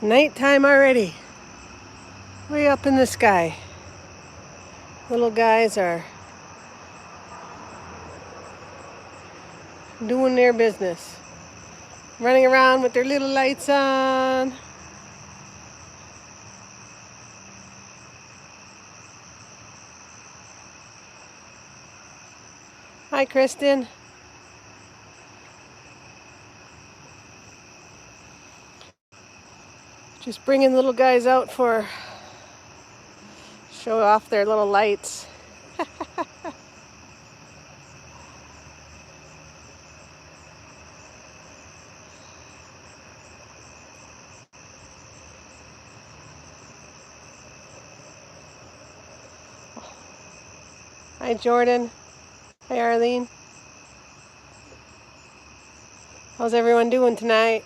Nighttime already. Way up in the sky. Little guys are doing their business. Running around with their little lights on. Hi, Kristen. Just bringing little guys out for show off their little lights. Hi, Jordan. Hi, Arlene. How's everyone doing tonight?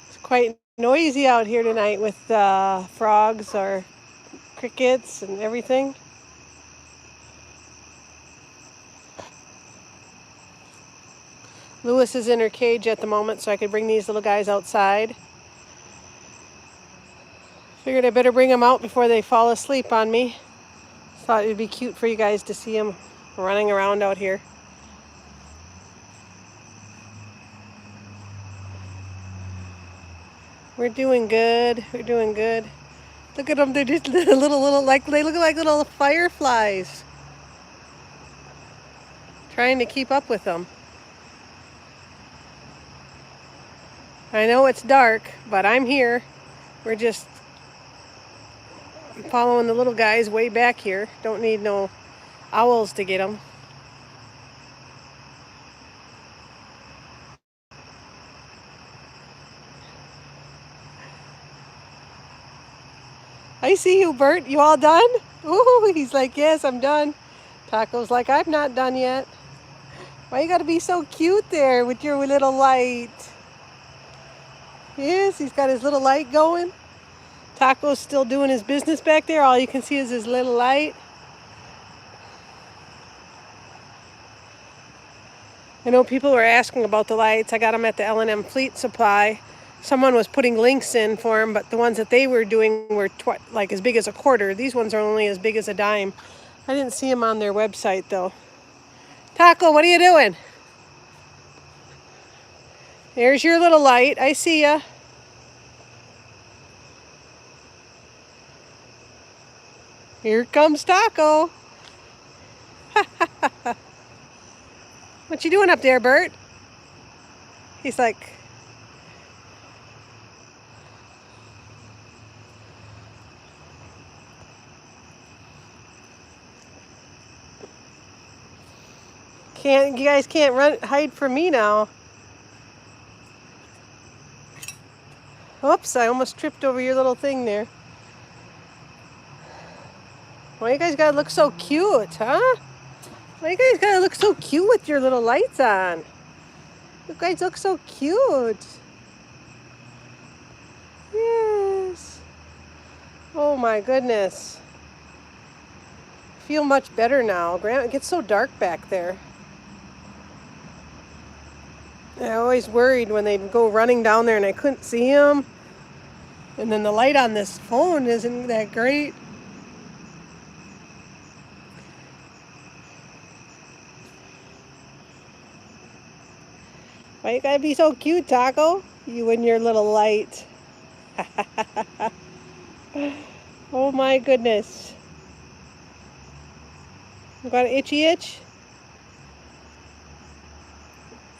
It's quite noisy out here tonight with frogs or crickets and everything. Lewis is in her cage at the moment, so I could bring these little guys outside. Figured I better bring them out before they fall asleep on me. Thought it'd be cute for you guys to see them running around out here. We're doing good. We're doing good. Look at them. They're just little like they look like little fireflies. Trying to keep up with them. I know it's dark, but I'm here. We're just following the little guys way back here. Don't need no owls to get them. I see you, Burt. You all done? Ooh, he's like, yes, I'm done. Taco's like, I'm not done yet. Why you gotta be so cute there with your little light? Yes, he's got his little light going. Taco's still doing his business back there. All you can see is his little light. I know people were asking about the lights. I got them at the L&M Fleet Supply. Someone was putting links in for them, but the ones that they were doing were like as big as a quarter. These ones are only as big as a dime. I didn't see them on their website though. Taco, what are you doing? There's your little light. I see ya. Here comes Taco. What you doing up there, Burt? He's like, you guys can't hide from me now. Oops, I almost tripped over your little thing there. Why you guys gotta look so cute, huh? Why you guys gotta look so cute with your little lights on? You guys look so cute. Yes. Oh my goodness. Feel much better now. It gets so dark back there. I always worried when they'd go running down there and I couldn't see them. And then the light on this phone isn't that great. Why you gotta be so cute, Taco? You and your little light. Oh my goodness. You got an itchy itch?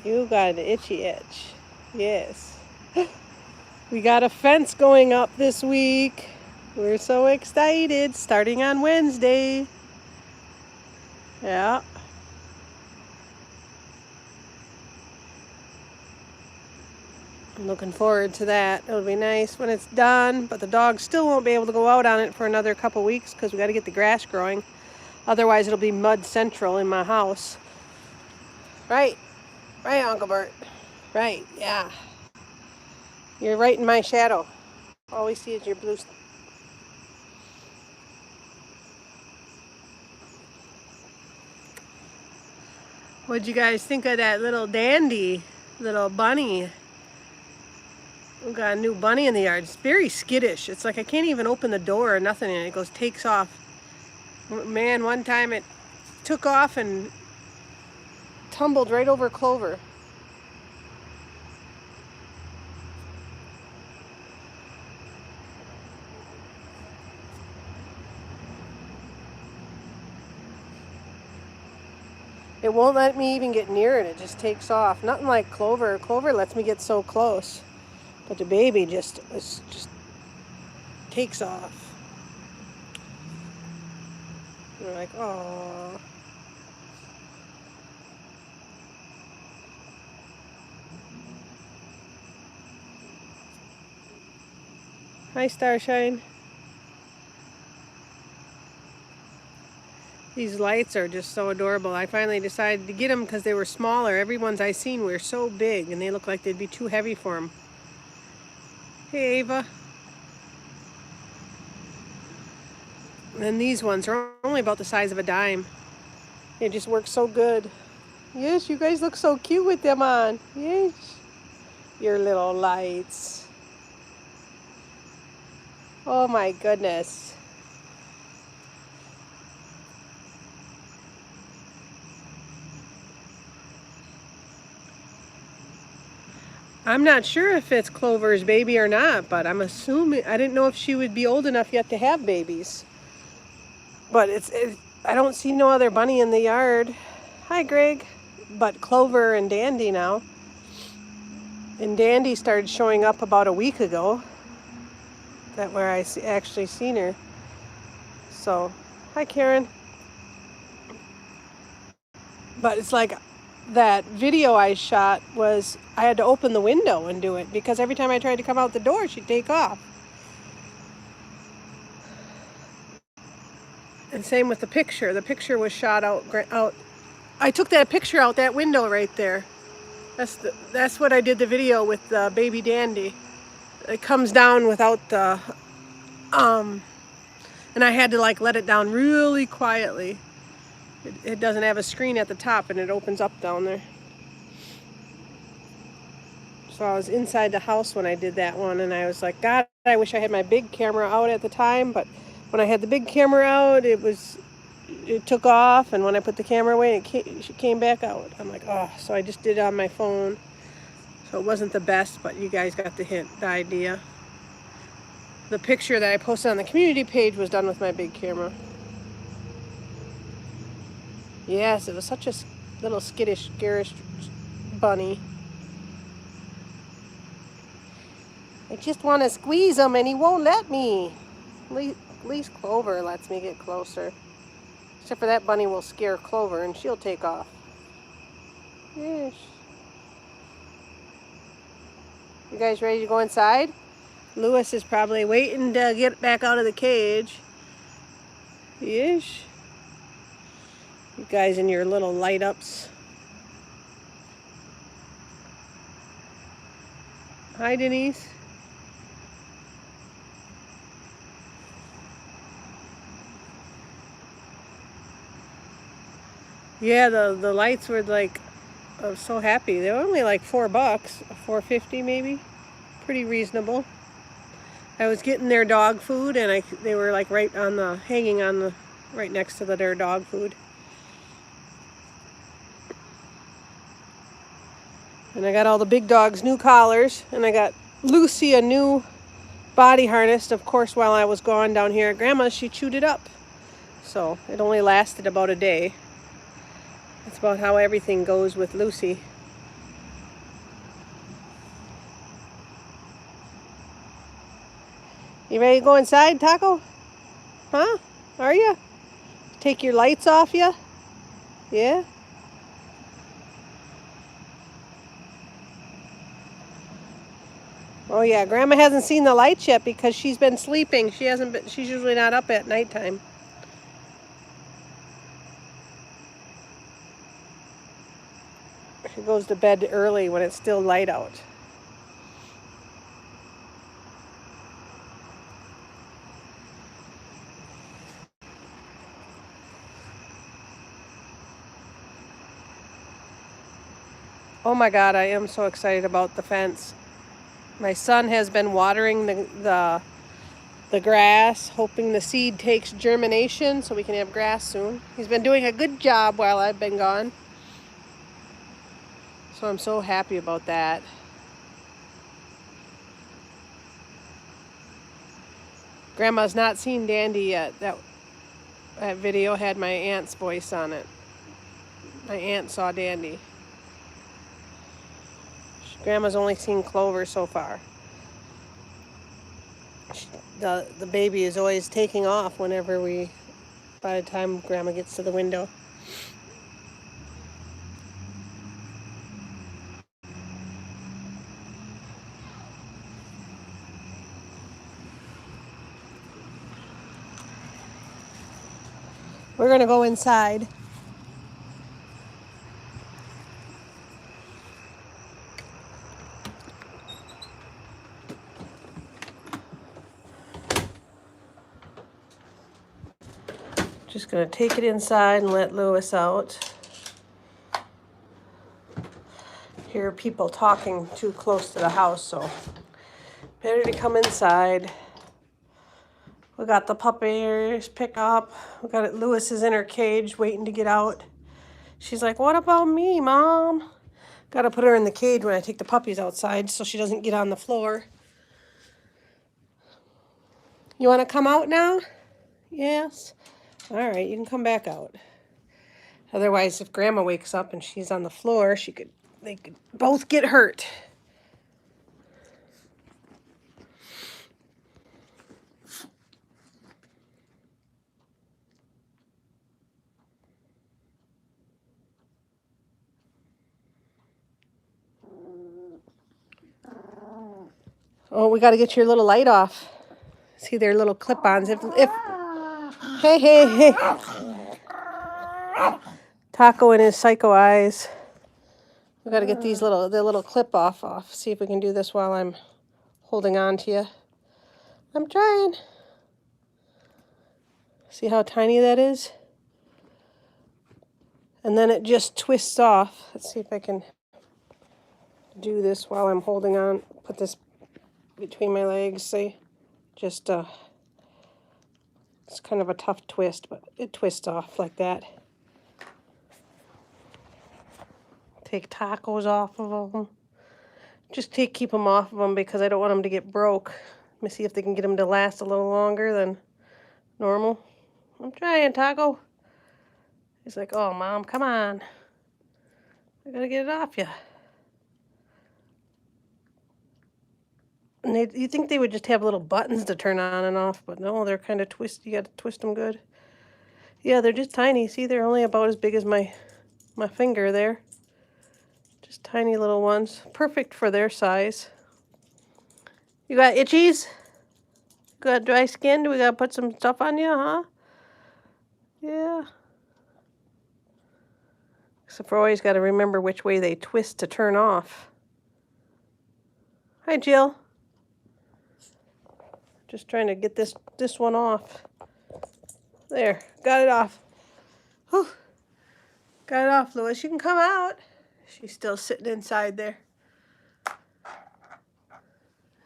You got an itchy itch. Yes. We got a fence going up this week. We're so excited. Starting on Wednesday. Yeah. I'm looking forward to that. It'll be nice when it's done, but the dogs still won't be able to go out on it for another couple weeks because we got to get the grass growing. Otherwise, it'll be mud central in my house. Right. Right, Uncle Burt. Right, yeah. You're right in my shadow. All we see is your blue. What'd you guys think of that little dandy, little bunny? We got a new bunny in the yard. It's very skittish. It's like I can't even open the door or nothing, and it goes takes off. Man, one time it took off and tumbled right over Clover. It won't let me even get near it. It just takes off. Nothing like Clover. Clover lets me get so close. But the baby just takes off. You're like, oh. Hi, Starshine. These lights are just so adorable. I finally decided to get them because they were smaller. Every ones I seen were so big and they look like they'd be too heavy for them. Hey, Ava. And these ones are only about the size of a dime. They just work so good. Yes, you guys look so cute with them on. Yes. Your little lights. Oh my goodness. I'm not sure if it's Clover's baby or not, but I'm assuming, I didn't know if she would be old enough yet to have babies. But I don't see no other bunny in the yard. Hi, Greg. But Clover and Dandy now. And Dandy started showing up about a week ago. That where I actually seen her. So, hi, Karen. But it's like that video I shot was, I had to open the window and do it because every time I tried to come out the door, she'd take off. And same with the picture. The picture was shot out. I took that picture out that window right there. That's what I did the video with the baby Dandy. It comes down without the and I had to like let it down really quietly. It doesn't have a screen at the top and it opens up down there. So I was inside the house when I did that one and I was like, God, I wish I had my big camera out at the time, but when I had the big camera out, it took off, and when I put the camera away, she came back out. I'm like, oh, so I just did it on my phone. So it wasn't the best, but you guys got the hint, the idea. The picture that I posted on the community page was done with my big camera. Yes, it was such a little skittish, garish bunny. I just want to squeeze him and he won't let me. At least Clover lets me get closer. Except for that bunny will scare Clover and she'll take off. Yes. You guys ready to go inside? Lewis is probably waiting to get back out of the cage. Yes. You guys in your little light ups. Hi, Denise. Yeah, the lights were like, I was so happy. They were only like $4, $4.50 maybe. Pretty reasonable. I was getting their dog food and they were like right next to their dog food. And I got all the big dogs new collars, and I got Lucy a new body harness. Of course, while I was gone down here at Grandma's, she chewed it up. So it only lasted about a day. That's about how everything goes with Lucy. You ready to go inside, Taco? Huh? Are you? Take your lights off, ya? Yeah? Oh yeah, Grandma hasn't seen the lights yet because she's been sleeping. She's usually not up at nighttime. She goes to bed early when it's still light out. Oh my God, I am so excited about the fence. My son has been watering the grass, hoping the seed takes germination so we can have grass soon. He's been doing a good job while I've been gone. So I'm so happy about that. Grandma's not seen Dandy yet. That video had my aunt's voice on it. My aunt saw Dandy. Grandma's only seen Clover so far. The baby is always taking off by the time Grandma gets to the window. We're gonna go inside. Just gonna take it inside and let Lewis out. Hear people talking too close to the house, so better to come inside. We got the puppies picked up. Lewis is in her cage waiting to get out. She's like, "What about me, Mom?" Gotta put her in the cage when I take the puppies outside so she doesn't get on the floor. You wanna come out now? Yes? All right, you can come back out. Otherwise, if Grandma wakes up and she's on the floor, they could both get hurt. Oh, we got to get your little light off. See their little clip-ons. Hey. Taco and his psycho eyes. We got to get the little clip off. See if we can do this while I'm holding on to you. I'm trying. See how tiny that is? And then it just twists off. Let's see if I can do this while I'm holding on. Put this between my legs, see? Just, it's kind of a tough twist, but it twists off like that. Take tacos off of them. Just keep them off of them because I don't want them to get broke. Let me see if they can get them to last a little longer than normal. I'm trying, Taco. He's like, "Oh, Mom, come on. I gotta get it off you." And you think they would just have little buttons to turn on and off, but no, they're kind of twisted. You got to twist them good. Yeah, they're just tiny. See, they're only about as big as my finger there. Just tiny little ones. Perfect for their size. You got itchies? Got dry skin? Do we got to put some stuff on you, huh? Yeah. Except for always got to remember which way they twist to turn off. Hi, Jill. Just trying to get this one off. There, got it off. Whew. Got it off, Lewis. You can come out. She's still sitting inside there.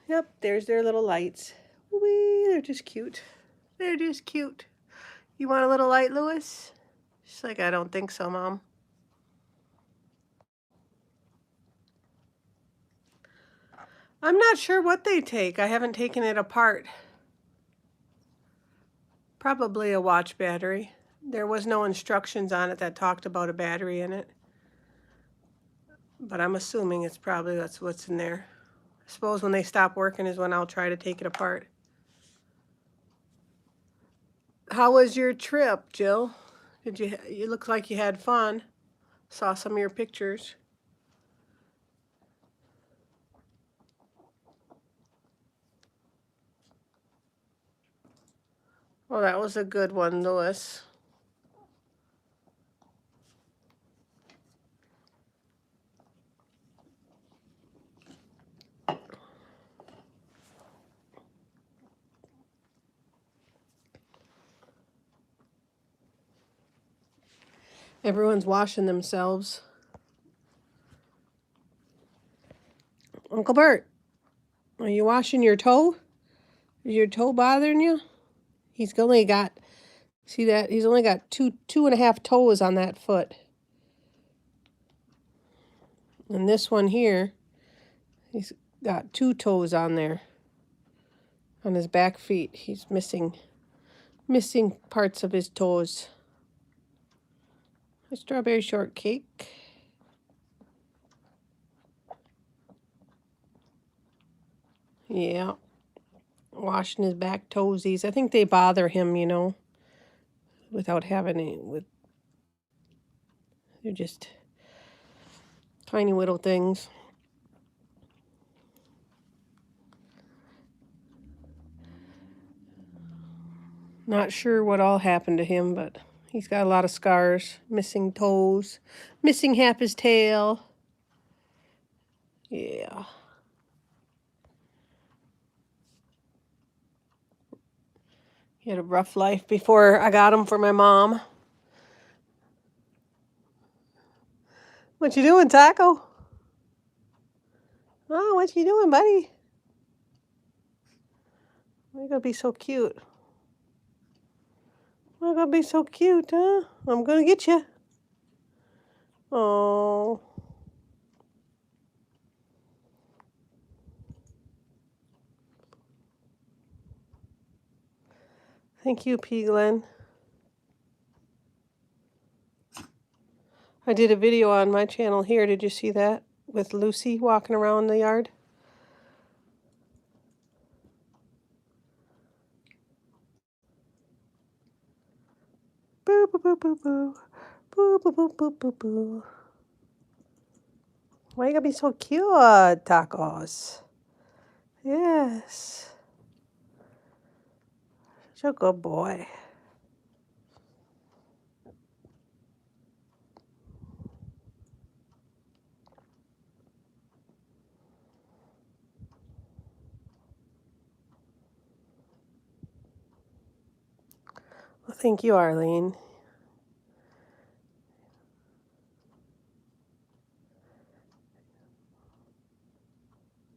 Yep, there's their little lights. Wee, they're just cute. They're just cute. You want a little light, Lewis? She's like, "I don't think so, Mom." I'm not sure what they take. I haven't taken it apart. Probably a watch battery. There was no instructions on it that talked about a battery in it. But I'm assuming that's what's in there. I suppose when they stop working is when I'll try to take it apart. How was your trip, Jill? You look like you had fun. Saw some of your pictures. Well, that was a good one, Lewis. Everyone's washing themselves. Uncle Burt. Are you washing your toe? Is your toe bothering you? He's only got, see that? He's only got two and a half toes on that foot. And this one here, he's got 2 toes on there. On his back feet. He's missing parts of his toes. A strawberry shortcake. Yeah. Washing his back toesies. I think they bother him, you know, without having any, they're just tiny little things. Not sure what all happened to him, but he's got a lot of scars. Missing toes. Missing half his tail. Yeah. He had a rough life before I got him for my mom. What you doing, Taco? Oh, what you doing, buddy? You're gonna be so cute. You're gonna be so cute, huh? I'm gonna get you. Oh. Thank you, P. Glenn. I did a video on my channel here. Did you see that? With Lucy walking around the yard. Boo, boo, boo, boo, boo. Boo, boo, boo, boo, boo, boo. Why you gonna be so cute, Tacos? Yes. Such a good boy. Well, thank you, Arlene.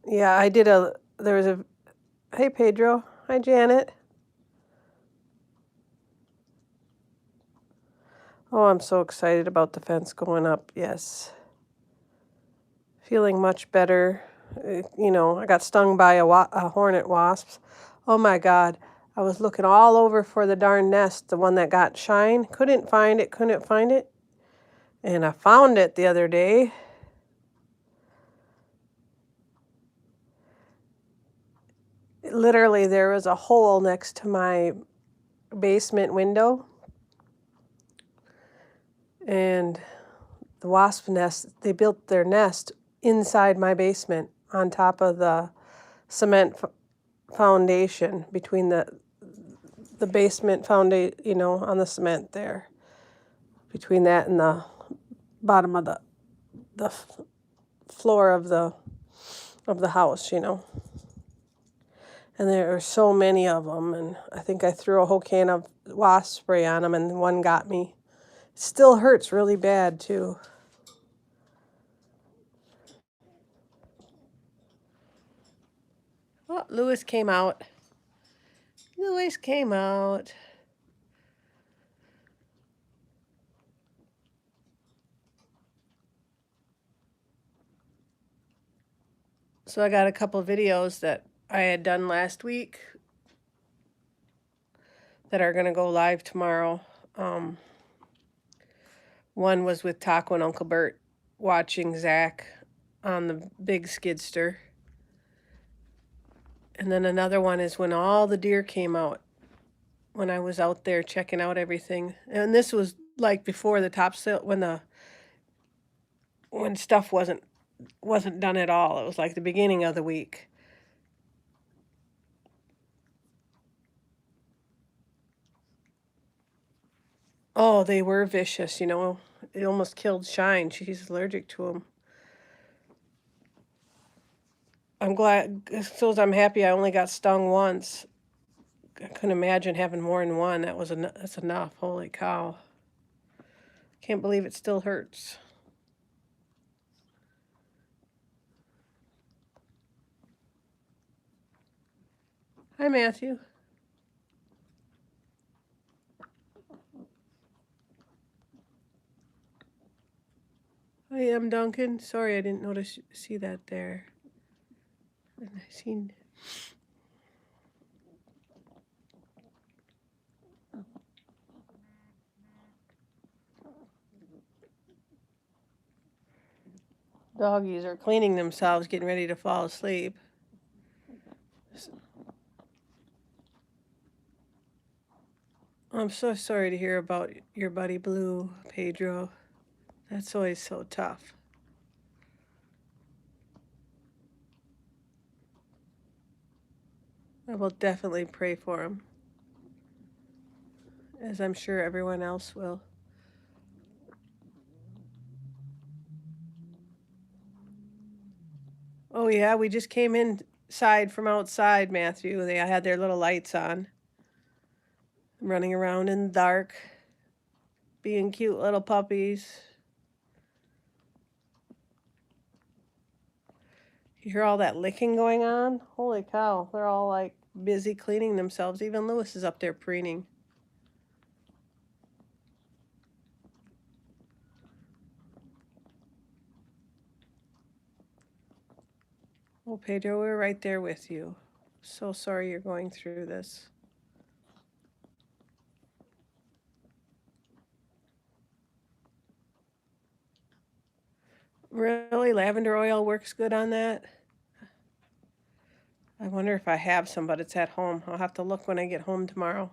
Yeah, there was a, hey, Pedro. Hi, Janet. Oh, I'm so excited about the fence going up, yes. Feeling much better. You know, I got stung by a hornet wasp. Oh my God. I was looking all over for the darn nest, the one that got shine. Couldn't find it. And I found it the other day. Literally, there was a hole next to my basement window. And the wasp nest, they built their nest inside my basement on top of the cement foundation between the basement foundation, you know, on the cement there. Between that and the bottom of the floor of the house, you know. And there are so many of them, and I think I threw a whole can of wasp spray on them, and one got me. It still hurts really bad, too. Oh, Lewis came out. Lewis came out. So I got a couple of videos that I had done last week that are going to go live tomorrow. One was with Taco and Uncle Burt watching Zach on the big skidster. And then another one is when all the deer came out, when I was out there checking out everything. And this was like before the topsoil, when stuff wasn't done at all. It was like the beginning of the week. Oh, they were vicious, you know. It almost killed Shine. She's allergic to them. I'm glad, so I'm happy I only got stung once. I couldn't imagine having more than one. That's enough. Holy cow. Can't believe it still hurts. Hi, Matthew. I am Duncan. Sorry, I didn't see that there. And I seen. Doggies are cleaning themselves, getting ready to fall asleep. I'm so sorry to hear about your buddy Blue, Pedro. That's always so tough. I will definitely pray for him, as I'm sure everyone else will. Oh yeah, we just came inside from outside, Matthew. They had their little lights on, running around in the dark, being cute little puppies. You hear all that licking going on? Holy cow, they're all like busy cleaning themselves. Even Lewis is up there preening. Oh, Pedro, we're right there with you. So sorry you're going through this. Really? Lavender oil works good on that? I wonder if I have some, but it's at home. I'll have to look when I get home tomorrow.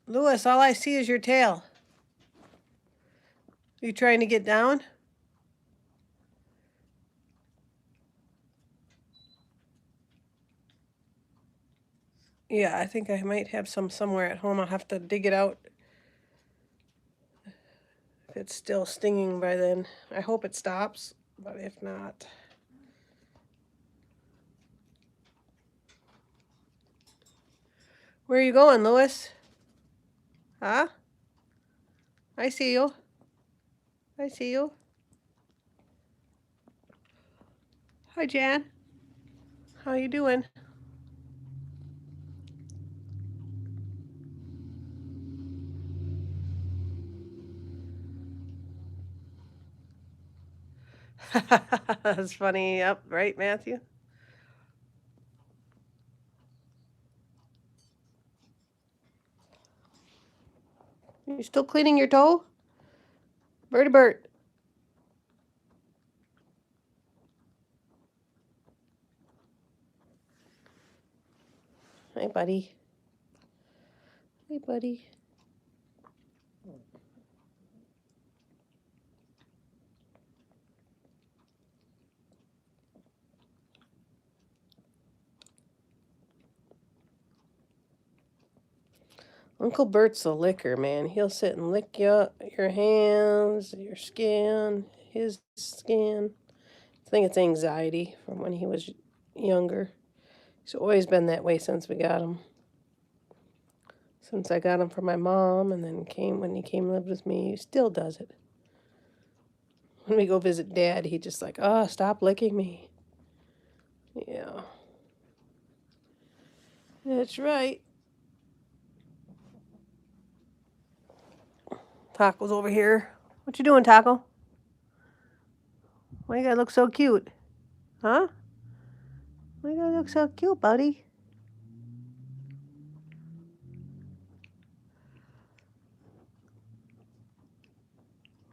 Lewis, all I see is your tail. Are you trying to get down? Yeah, I think I might have some somewhere at home. I'll have to dig it out. If it's still stinging by then. I hope it stops, but if not. Where are you going, Lewis? Huh? I see you. I see you. Hi, Jan. How you doing? That's funny. Yep, right, Matthew? You still cleaning your toe? Burt. Hi, buddy. Hey, buddy. Uncle Bert's a licker, man. He'll sit and lick your hands, your skin, his skin. I think it's anxiety from when he was younger. He's always been that way since we got him. Since I got him from my mom, and then when he came and lived with me, he still does it. When we go visit Dad, he just like, oh, stop licking me. Yeah. That's right. Taco's over here. What you doing, Taco? Why you gotta look so cute? Huh? Why you gotta look so cute, buddy?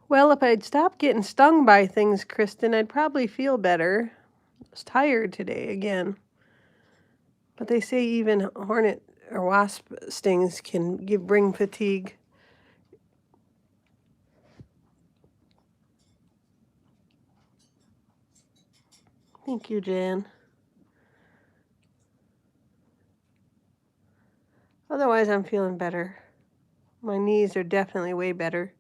Well, if I'd stopped getting stung by things, Kristen, I'd probably feel better. I was tired today again. But they say even hornet or wasp stings can bring fatigue. Thank you, Jan. Otherwise, I'm feeling better. My knees are definitely way better.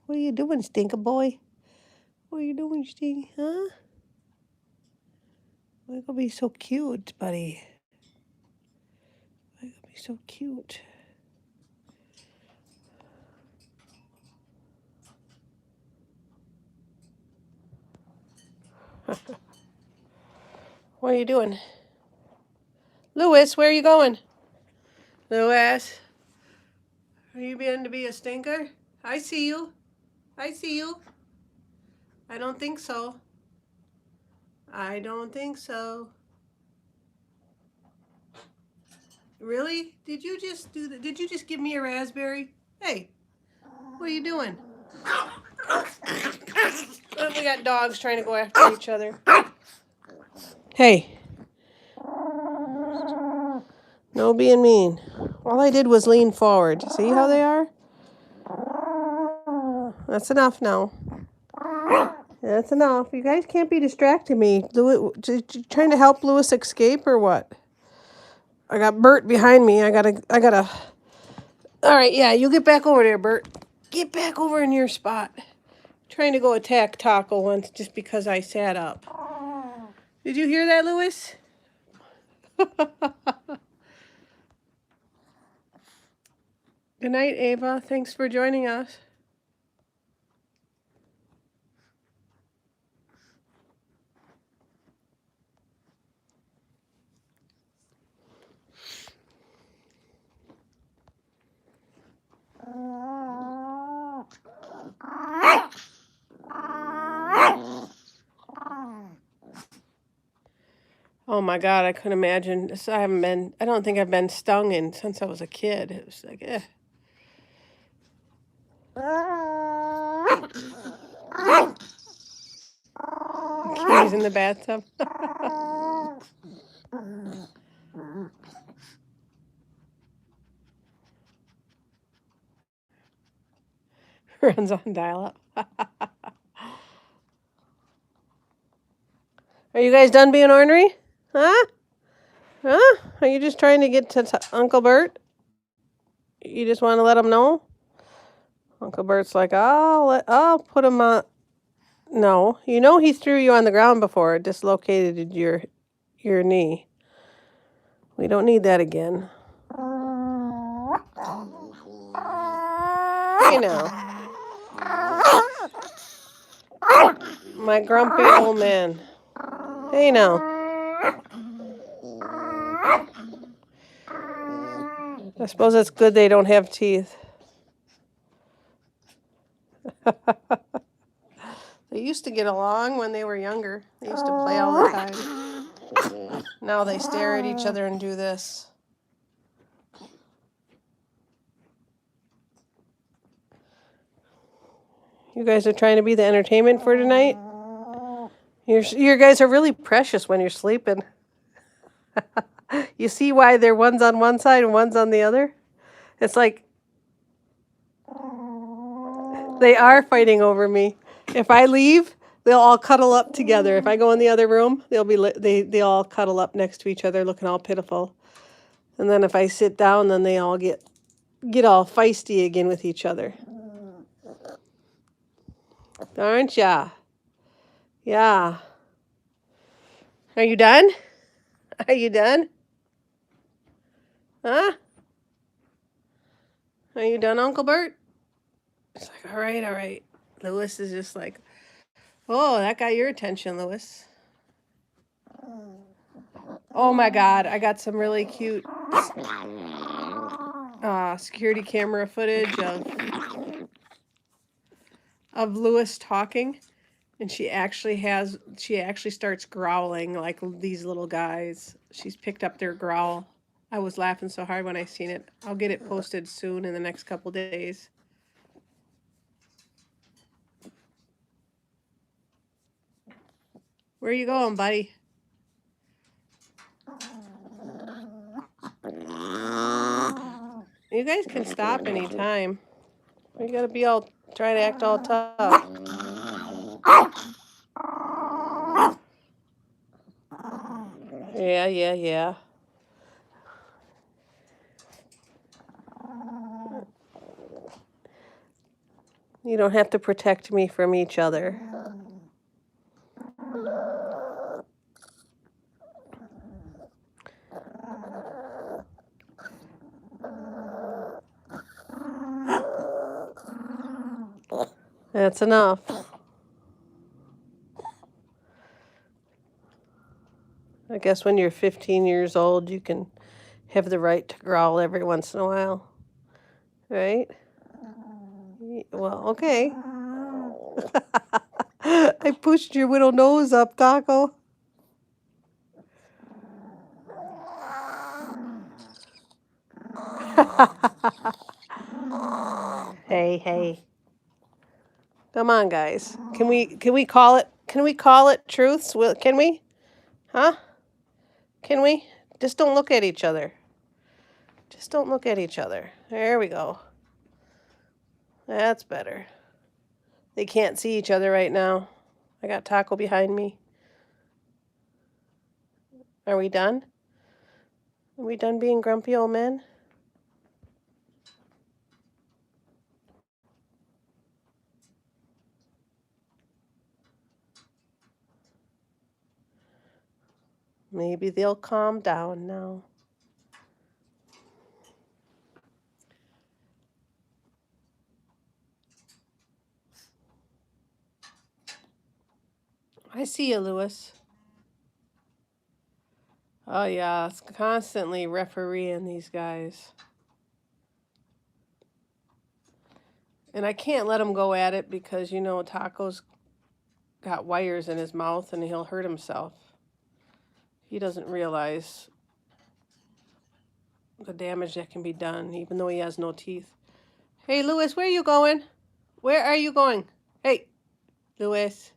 What are you doing, stinker boy? What are you doing, Stinky? Huh? Why gonna be so cute, buddy? Why gonna be so cute? What are you doing? Lewis, where are you going? Lewis, are you being to be a stinker? I see you. I see you. I don't think so. I don't think so. Really? Did you just do that? Did you just give me a raspberry? Hey, what are you doing? Oh, we got dogs trying to go after each other. Hey. No being mean. All I did was lean forward. See how they are? That's enough now. That's enough. You guys can't be distracting me. Trying to help Lewis escape or what? I got Burt behind me. I gotta. All right, yeah, you get back over there, Burt. Get back over in your spot. Trying to go attack Taco once just because I sat up. Did you hear that, Lewis? Good night, Ava. Thanks for joining us. Oh my God, I couldn't imagine. I don't think I've been stung since I was a kid. It was like, eh. He's in the bathtub. Runs on dial-up. Are you guys done being ornery? Huh? Huh? Are you just trying to get to Uncle Burt? You just want to let him know? Uncle Bert's like, I'll put him on. No, you know he threw you on the ground before, dislocated your knee. We don't need that again. Hey now. My grumpy old man. Hey now. I suppose it's good they don't have teeth. They used to get along when they were younger. They used to play all the time. Now they stare at each other and do this. You guys are trying to be the entertainment for tonight? You guys are really precious when you're sleeping. You see why one's on one side and one's on the other? It's like they are fighting over me. If I leave, they'll all cuddle up together. If I go in the other room, they all cuddle up next to each other, looking all pitiful. And then if I sit down, then they all get all feisty again with each other. Aren't ya? Yeah. Are you done? Are you done? Huh? Are you done, Uncle Burt? It's like, all right, all right. Lewis is just like, oh, that got your attention, Lewis. Oh my God, I got some really cute security camera footage of Lewis talking, and she actually starts growling like these little guys. She's picked up their growl. I was laughing so hard when I seen it. I'll get it posted soon in the next couple days. Where are you going, buddy? You guys can stop anytime. You gotta try to act all tough. Yeah. You don't have to protect me from each other. That's enough. I guess when you're 15 years old, you can have the right to growl every once in a while. Right? Well, okay. I pushed your little nose up, Taco. Hey. Come on, guys. Can we call it truths? Can we? Huh? Can we? Just don't look at each other. Just don't look at each other. There we go. That's better. They can't see each other right now. I got Taco behind me. Are we done? Are we done being grumpy old men? Maybe they'll calm down now. I see you, Lewis. Oh yeah, it's constantly refereeing these guys. And I can't let him go at it because, you know, Taco's got wires in his mouth and he'll hurt himself. He doesn't realize the damage that can be done, even though he has no teeth. Hey, Lewis, where are you going? Where are you going? Hey, Lewis.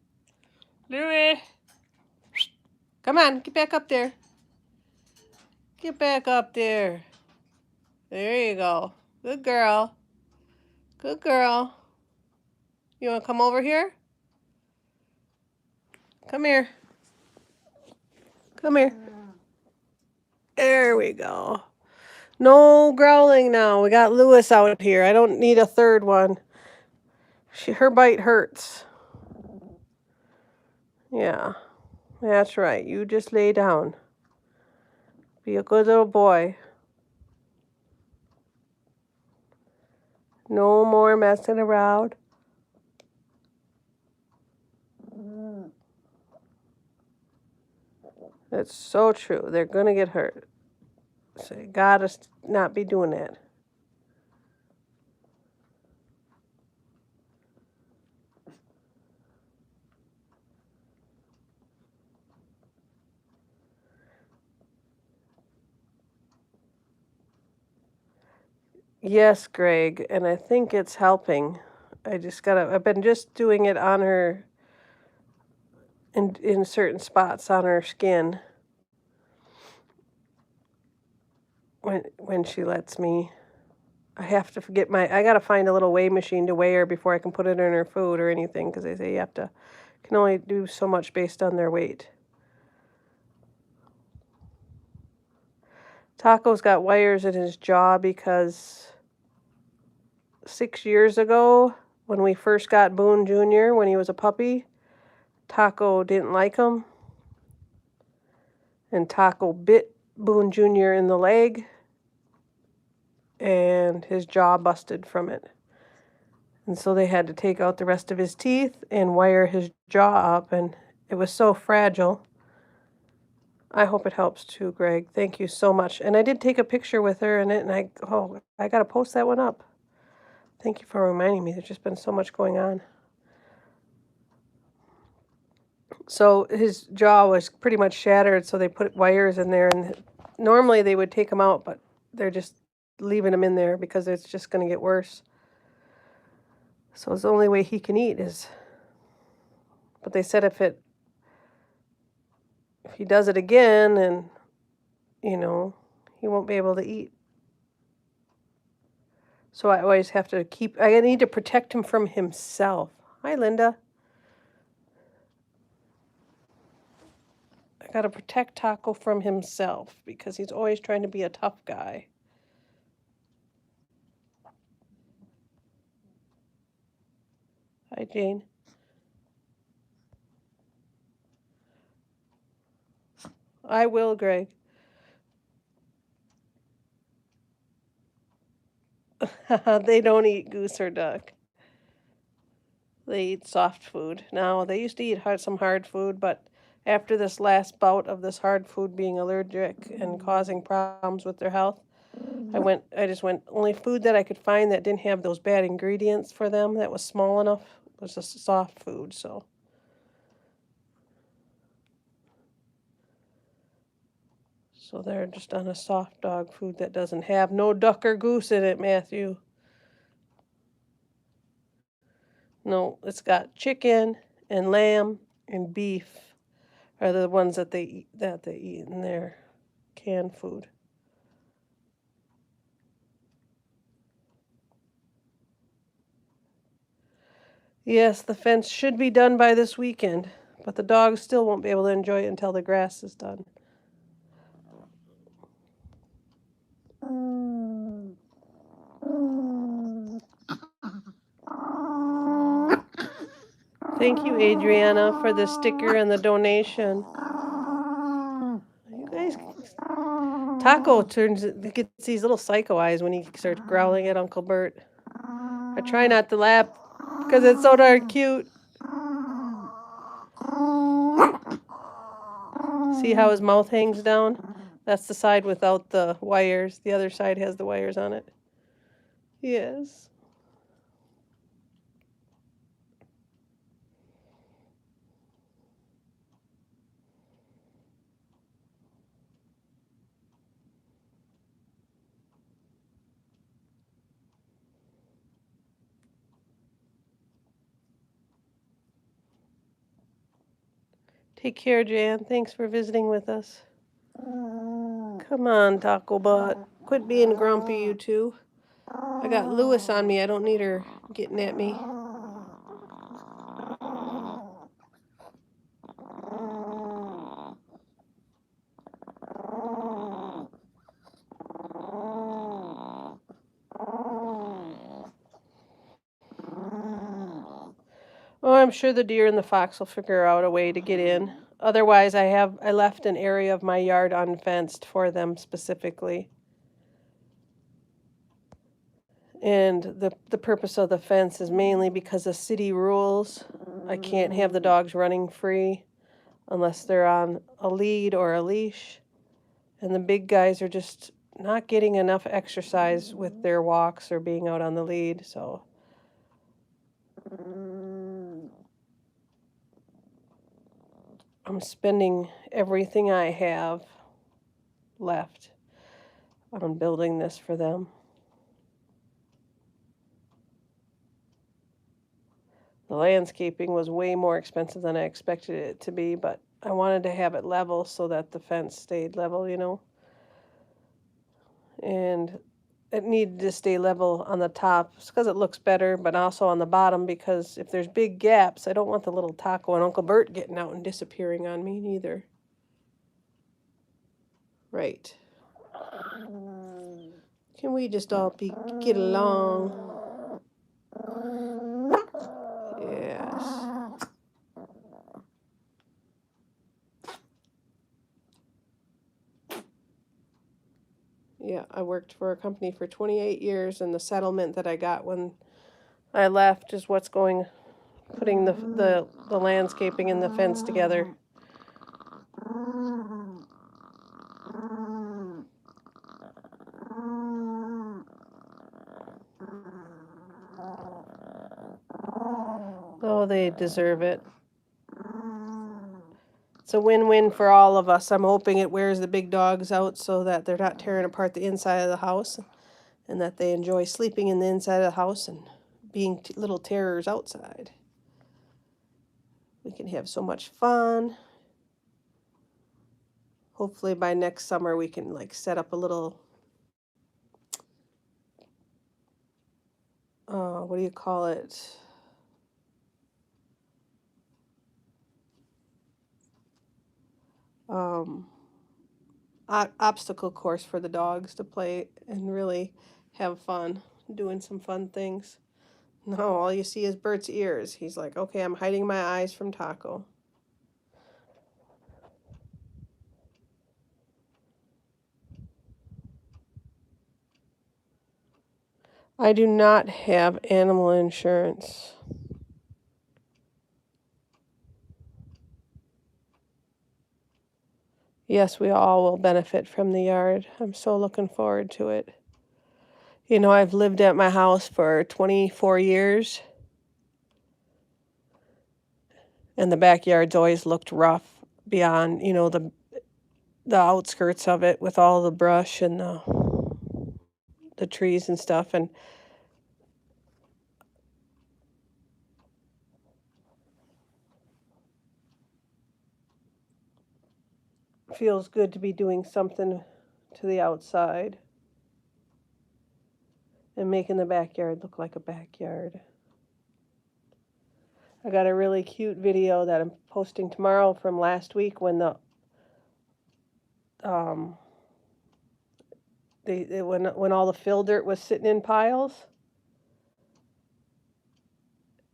Lewis. Come on, get back up there. Get back up there. There you go. Good girl. Good girl. You want to come over here? Come here. Come here. There we go. No growling now. We got Lewis out here. I don't need a third one. Her bite hurts. Yeah, that's right. You just lay down. Be a good little boy. No more messing around. That's so true. They're going to get hurt. So you got to not be doing that. Yes, Greg, and I think it's helping. I've been just doing it on her in certain spots on her skin when she lets me. I have to I got to find a little weigh machine to weigh her before I can put it in her food or anything, because they say you can only do so much based on their weight. Taco's got wires in his jaw because 6 years ago, when we first got Boone Jr., when he was a puppy, Taco didn't like him. And Taco bit Boone Jr. in the leg, and his jaw busted from it. And so they had to take out the rest of his teeth and wire his jaw up, and it was so fragile. I hope it helps too, Greg. Thank you so much. And I did take a picture with her in it, and I got to post that one up. Thank you for reminding me. There's just been so much going on. So his jaw was pretty much shattered, so they put wires in there, and normally they would take him out, but they're just leaving him in there because it's just going to get worse. So it's the only way he can eat is, but they said if he does it again, and you know, he won't be able to eat. So I always have to I need to protect him from himself. Hi, Linda. I got to protect Taco from himself because he's always trying to be a tough guy. Hi, Jane. I will, Greg. They don't eat goose or duck. They eat soft food. Now, they used to eat some hard food, but after this last bout of this hard food being allergic and causing problems with their health, I just went, only food that I could find that didn't have those bad ingredients for them, that was small enough, was just soft food, so. So they're just on a soft dog food that doesn't have no duck or goose in it, Matthew. No, it's got chicken and lamb and beef are the ones that they eat in their canned food. Yes, the fence should be done by this weekend, but the dogs still won't be able to enjoy it until the grass is done. Thank you, Adriana, for the sticker and the donation. You guys, Taco gets these little psycho eyes when he starts growling at Uncle Burt. I try not to laugh because it's so darn cute. See how his mouth hangs down? That's the side without the wires. The other side has the wires on it. Yes. Take care, Jan. Thanks for visiting with us. Come on, Taco Butt. Quit being grumpy, you two. I got Lewis on me. I don't need her getting at me. Oh, I'm sure the deer and the fox will figure out a way to get in. Otherwise, I left an area of my yard unfenced for them specifically. And the purpose of the fence is mainly because of city rules. I can't have the dogs running free unless they're on a lead or a leash. And the big guys are just not getting enough exercise with their walks or being out on the lead, so. I'm spending everything I have left on building this for them. The landscaping was way more expensive than I expected it to be, but I wanted to have it level so that the fence stayed level, you know. And it needed to stay level on the top because it looks better, but also on the bottom because if there's big gaps, I don't want the little Taco and Uncle Burt getting out and disappearing on me neither. Right. Can we just all get along? Yes. Yeah, I worked for a company for 28 years, and the settlement that I got when I left is putting the landscaping and the fence together. Oh, they deserve it. It's a win-win for all of us. I'm hoping it wears the big dogs out so that they're not tearing apart the inside of the house and that they enjoy sleeping in the inside of the house and being little terrors outside. We can have so much fun. Hopefully by next summer we can like set up a little, what do you call it? Obstacle course for the dogs to play and really have fun doing some fun things. No, all you see is Burt's ears. He's like, okay, I'm hiding my eyes from Taco. I do not have animal insurance. Yes, we all will benefit from the yard. I'm so looking forward to it. You know, I've lived at my house for 24 years, and the backyard's always looked rough beyond, you know, the outskirts of it with all the brush and the trees and stuff, and it feels good to be doing something to the outside and making the backyard look like a backyard. I got a really cute video that I'm posting tomorrow from last week when when all the fill dirt was sitting in piles,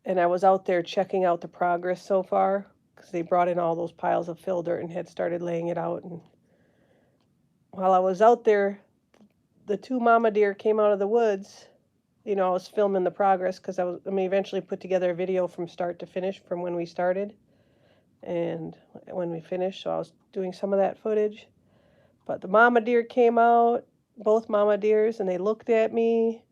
and I was out there checking out the progress so far because they brought in all those piles of fill dirt and had started laying it out. And while I was out there, the two mama deer came out of the woods. You know, I was filming the progress because I eventually put together a video from start to finish from when we started and when we finished. So I was doing some of that footage. But the mama deer came out, both mama deers, and they looked at me.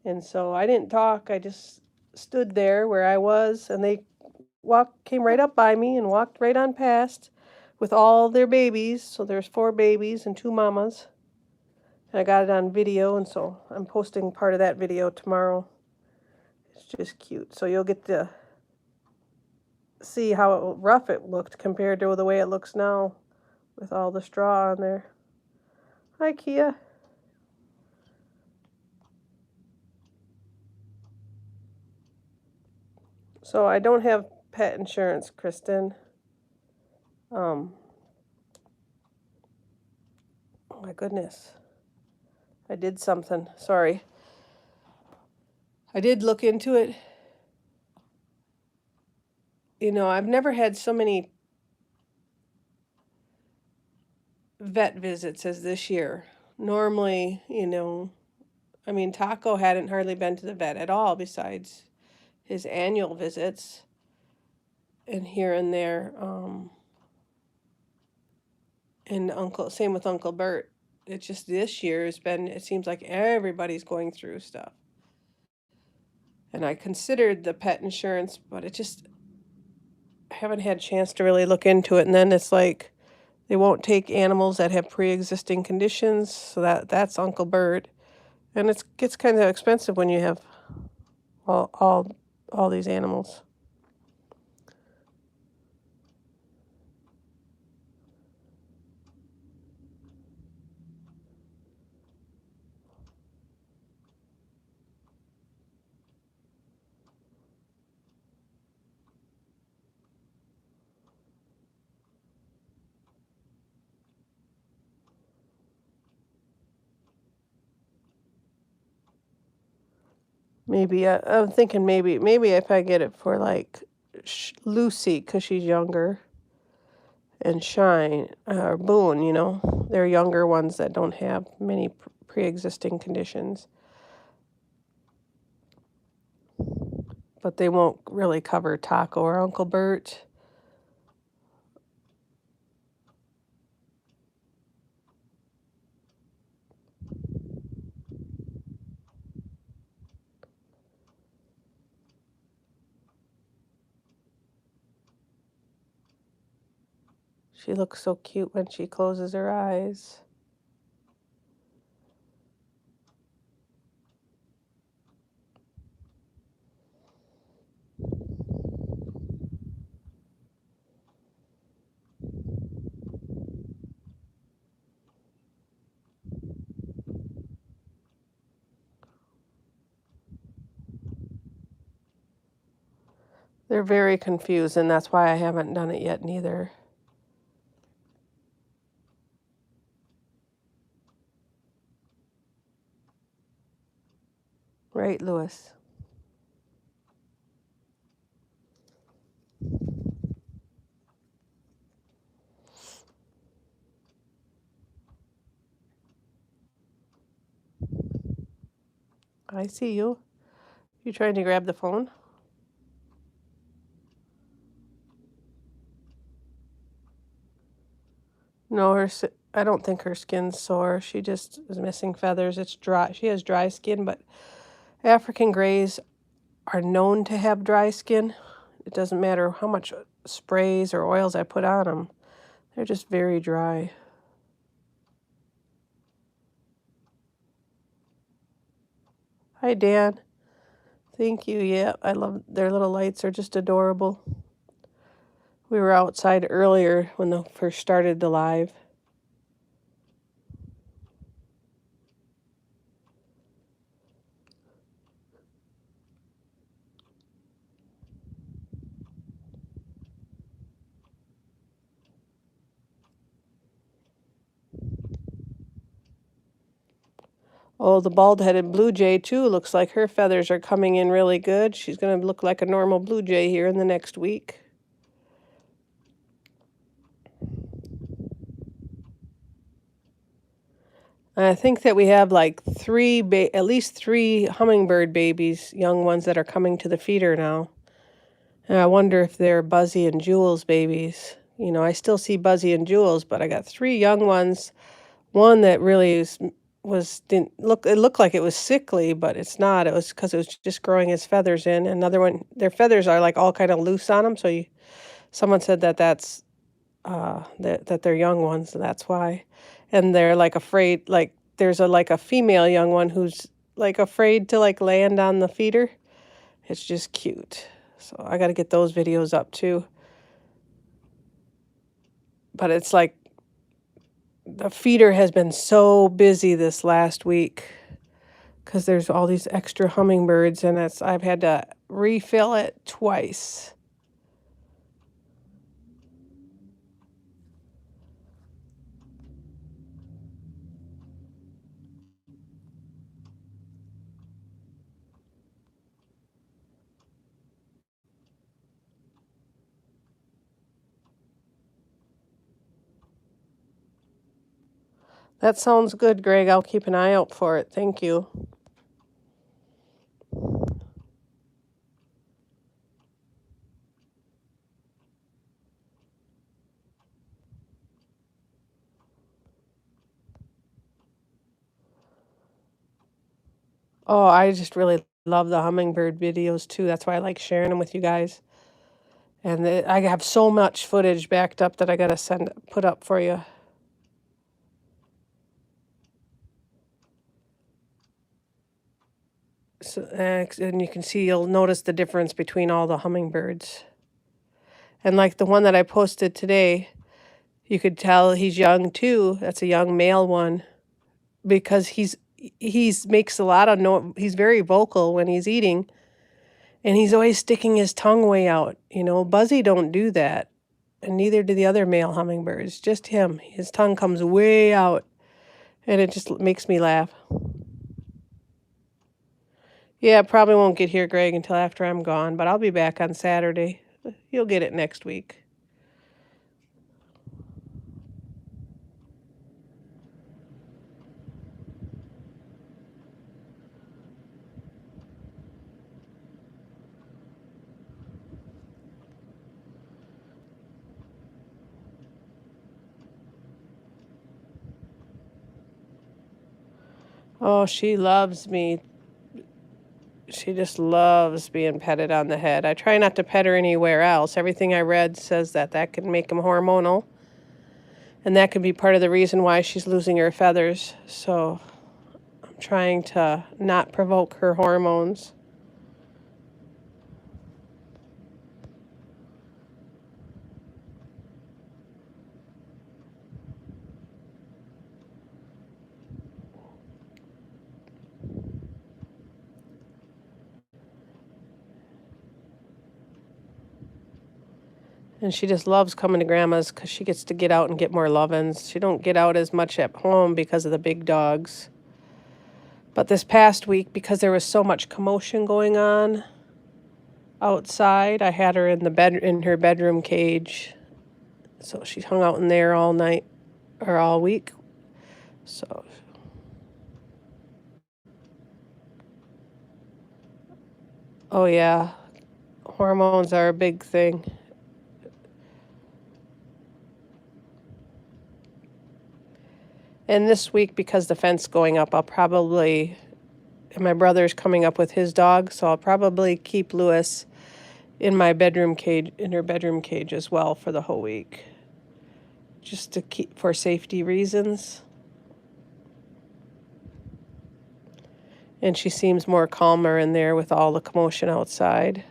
And so I didn't talk. I just stood there where I was, and they came right up by me and walked right on past with all their babies. So there's 4 babies and 2 mamas. And I got it on video, and so I'm posting part of that video tomorrow. It's just cute. So you'll get to see how rough it looked compared to the way it looks now with all the straw on there. Hi, Kia. So I don't have pet insurance, Kristen. Oh my goodness. I did something. Sorry. I did look into it. You know, I've never had so many vet visits as this year. Normally, you know, I mean, Taco hadn't hardly been to the vet at all besides his annual visits and here and there. And same with Uncle Burt. It's just this year has been, it seems like everybody's going through stuff. And I considered the pet insurance, but it just, I haven't had a chance to really look into it. And then it's like, they won't take animals that have pre-existing conditions, so that's Uncle Burt. And it gets kind of expensive when you have all these animals. Maybe I'm thinking maybe if I get it for like Lucy because she's younger, and Shine or Boone, you know, they're younger ones that don't have many pre-existing conditions. But they won't really cover Taco or Uncle Burt. She looks so cute when she closes her eyes. They're very confused, and that's why I haven't done it yet neither. Right, Lewis? I see you. You trying to grab the phone? No, I don't think her skin's sore. She just is missing feathers. It's dry. She has dry skin, but African Greys are known to have dry skin. It doesn't matter how much sprays or oils I put on them. They're just very dry. Hi, Dan. Thank you. Yeah, I love their little lights. Are just adorable. We were outside earlier when they first started the live. Oh, the bald-headed blue jay, too, looks like her feathers are coming in really good. She's going to look like a normal blue jay here in the next week. I think that we have like at least three hummingbird babies, young ones that are coming to the feeder now. And I wonder if they're Buzzy and Jules babies. You know, I still see Buzzy and Jules, but I got three young ones. One that really didn't look, it looked like it was sickly, but it's not. It was because it was just growing his feathers in. Another one, their feathers are like all kind of loose on them. So someone said that that's that they're young ones, and that's why. And they're like afraid, like there's a female young one who's like afraid to like land on the feeder. It's just cute. So I got to get those videos up too. But it's like the feeder has been so busy this last week because there's all these extra hummingbirds, and I've had to refill it twice. That sounds good, Greg. I'll keep an eye out for it. Thank you. Oh, I just really love the hummingbird videos too. That's why I like sharing them with you guys. And I have so much footage backed up that I gotta put up for you. So, and you can see, you'll notice the difference between all the hummingbirds. And like the one that I posted today, you could tell he's young too. That's a young male one, because he's makes a lot of noise. He's very vocal when he's eating, and he's always sticking his tongue way out. You know, Buzzy don't do that, and neither do the other male hummingbirds. Just him. His tongue comes way out, and it just makes me laugh. Yeah, probably won't get here, Greg, until after I'm gone, but I'll be back on Saturday. You'll get it next week. Oh, she loves me. She just loves being petted on the head. I try not to pet her anywhere else. Everything I read says that can make them hormonal. And that could be part of the reason why she's losing her feathers. So I'm trying to not provoke her hormones. And she just loves coming to Grandma's because she gets to get out and get more lovins. She don't get out as much at home because of the big dogs. But this past week, because there was so much commotion going on outside, I had her in her bedroom cage. So she hung out in there all night, or all week. So Oh yeah, hormones are a big thing. And this week, because the fence going up, I'll probably, and my brother's coming up with his dog, so I'll probably keep Lewis in my bedroom cage, in her bedroom cage as well for the whole week. Just to keep, for safety reasons. And she seems more calmer in there with all the commotion outside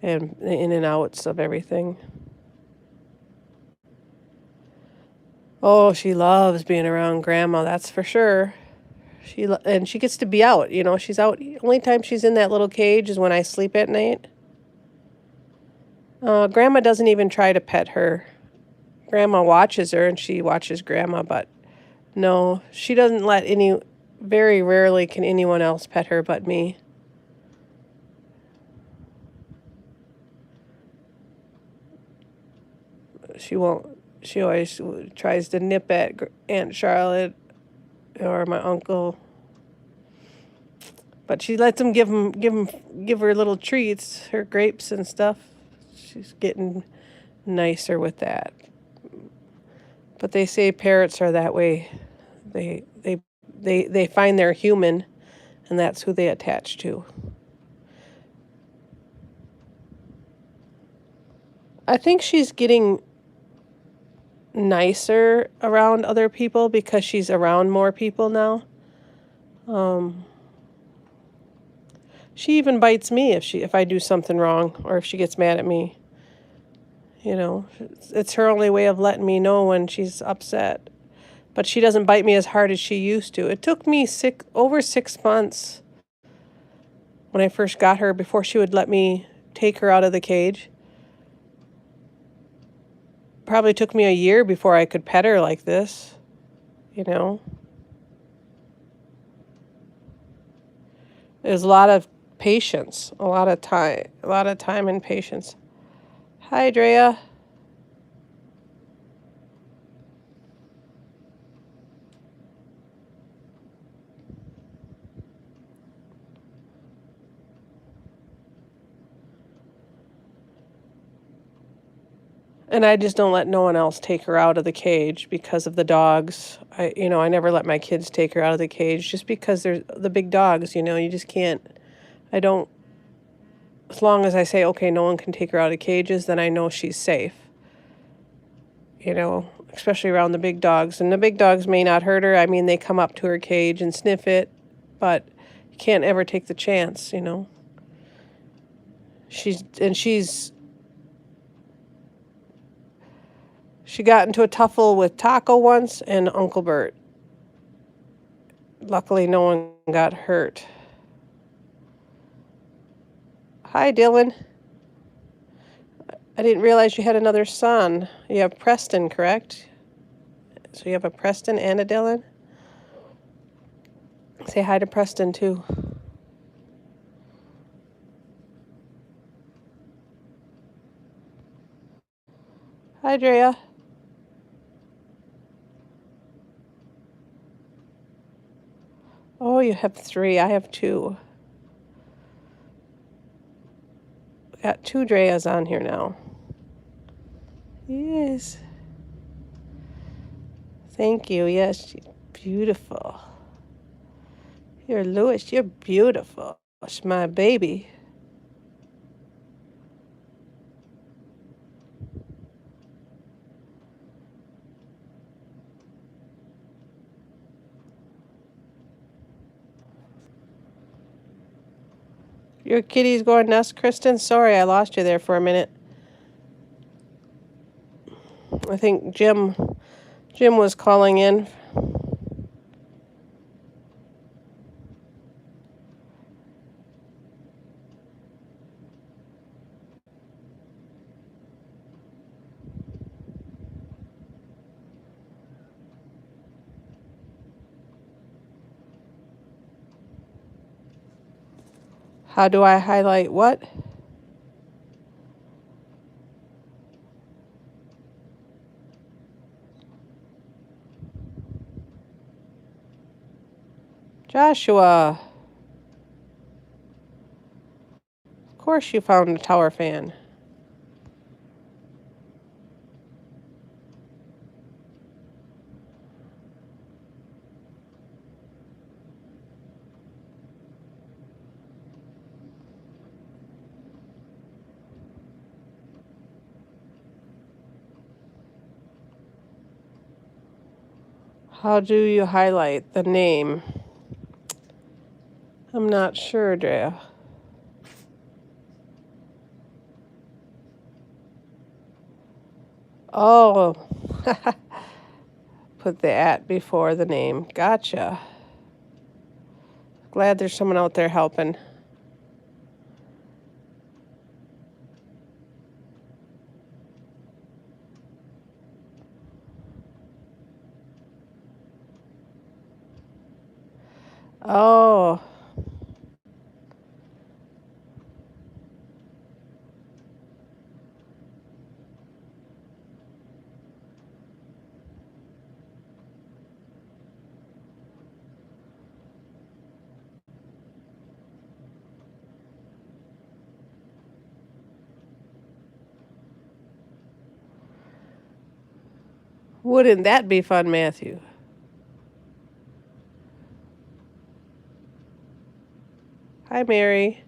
and the in and outs of everything. Oh, she loves being around Grandma, that's for sure. And she gets to be out, you know, she's out. Only time she's in that little cage is when I sleep at night. Grandma doesn't even try to pet her. Grandma watches her and she watches Grandma, but no, she doesn't let very rarely can anyone else pet her but me. She won't, she always tries to nip at Aunt Charlotte or my uncle. But she lets them give her little treats, her grapes and stuff. She's getting nicer with that. But they say parrots are that way. They find they're human, and that's who they attach to. I think she's getting nicer around other people because she's around more people now. She even bites me if I do something wrong or if she gets mad at me. You know, it's her only way of letting me know when she's upset. But she doesn't bite me as hard as she used to. It took me over 6 months when I first got her before she would let me take her out of the cage. Probably took me a year before I could pet her like this, you know. There's a lot of patience, a lot of time and patience. Hi, Drea. And I just don't let no one else take her out of the cage because of the dogs. I never let my kids take her out of the cage just because they're the big dogs, you know, you just can't. I don't, as long as I say, okay, no one can take her out of cages, then I know she's safe. You know, especially around the big dogs. And the big dogs may not hurt her. I mean, they come up to her cage and sniff it, but you can't ever take the chance, you know. She got into a tuffle with Taco once and Uncle Burt. Luckily, no one got hurt. Hi, Dylan. I didn't realize you had another son. You have Preston, correct? So you have a Preston and a Dylan? Say hi to Preston, too. Hi, Drea. Oh, you have 3. I have 2. We got 2 Dreas on here now. Yes. Thank you. Yes, she's beautiful. Here, Lewis, you're beautiful. It's my baby. Your kitty's going nuts, Kristen? Sorry, I lost you there for a minute. I think Jim was calling in. How do I highlight what? Joshua. course you found a tower fan. How do you highlight the name? I'm not sure, Drea. Oh, put the at before the name. Gotcha. Glad there's someone out there helping. Oh. Wouldn't that be fun, Matthew? Hi, Mary.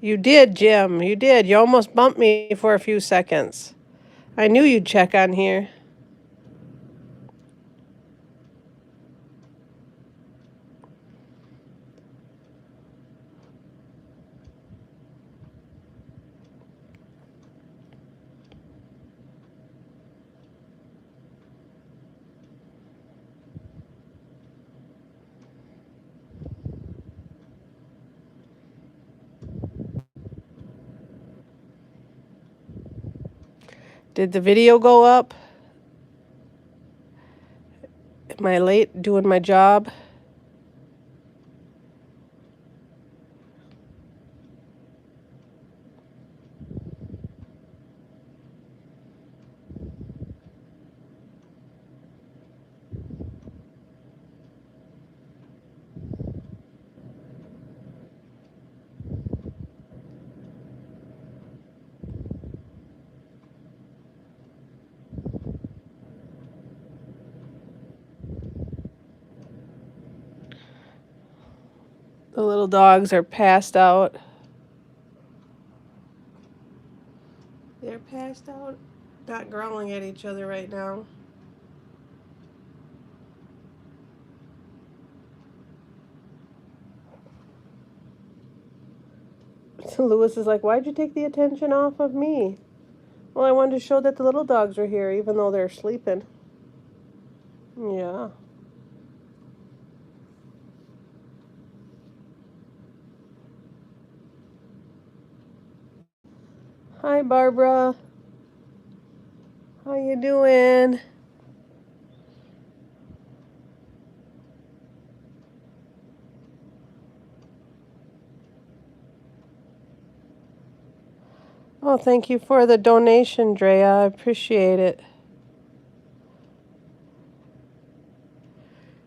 You did, Jim. You did. You almost bumped me for a few seconds. I knew you'd check on here. Did the video go up? Am I late doing my job? The little dogs are passed out. They're passed out, not growling at each other right now. So Lewis is like, why'd you take the attention off of me? Well, I wanted to show that the little dogs are here, even though they're sleeping. Yeah. Hi, Barbara. How you doing? Oh, thank you for the donation, Drea. I appreciate it.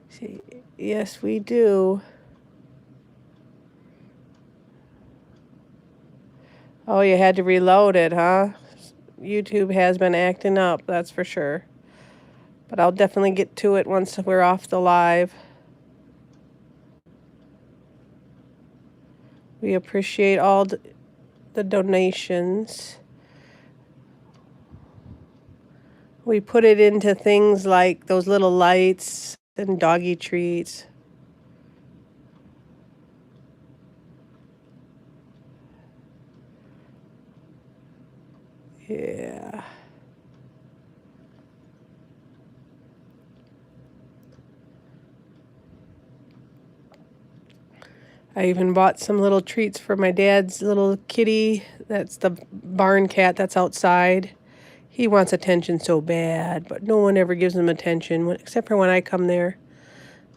See, yes, we do. Oh, you had to reload it, huh? YouTube has been acting up, that's for sure. But I'll definitely get to it once we're off the live. We appreciate all the donations. We put it into things like those little lights and doggy treats. Yeah. I even bought some little treats for my dad's little kitty. That's the barn cat that's outside. He wants attention so bad, but no one ever gives him attention, except for when I come there.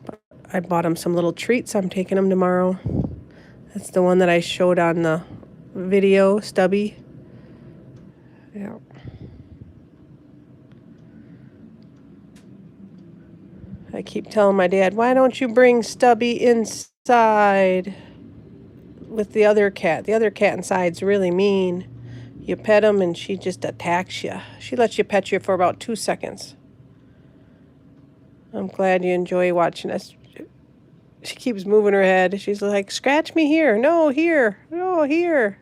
But I bought him some little treats. I'm taking him tomorrow. That's the one that I showed on the video, Stubby. Yeah. I keep telling my dad, why don't you bring Stubby inside? with the other cat. The other cat inside's really mean. You pet him and she just attacks you. She lets you pet you for about 2 seconds. I'm glad you enjoy watching us. She keeps moving her head. She's like, scratch me here. No, here. No, here.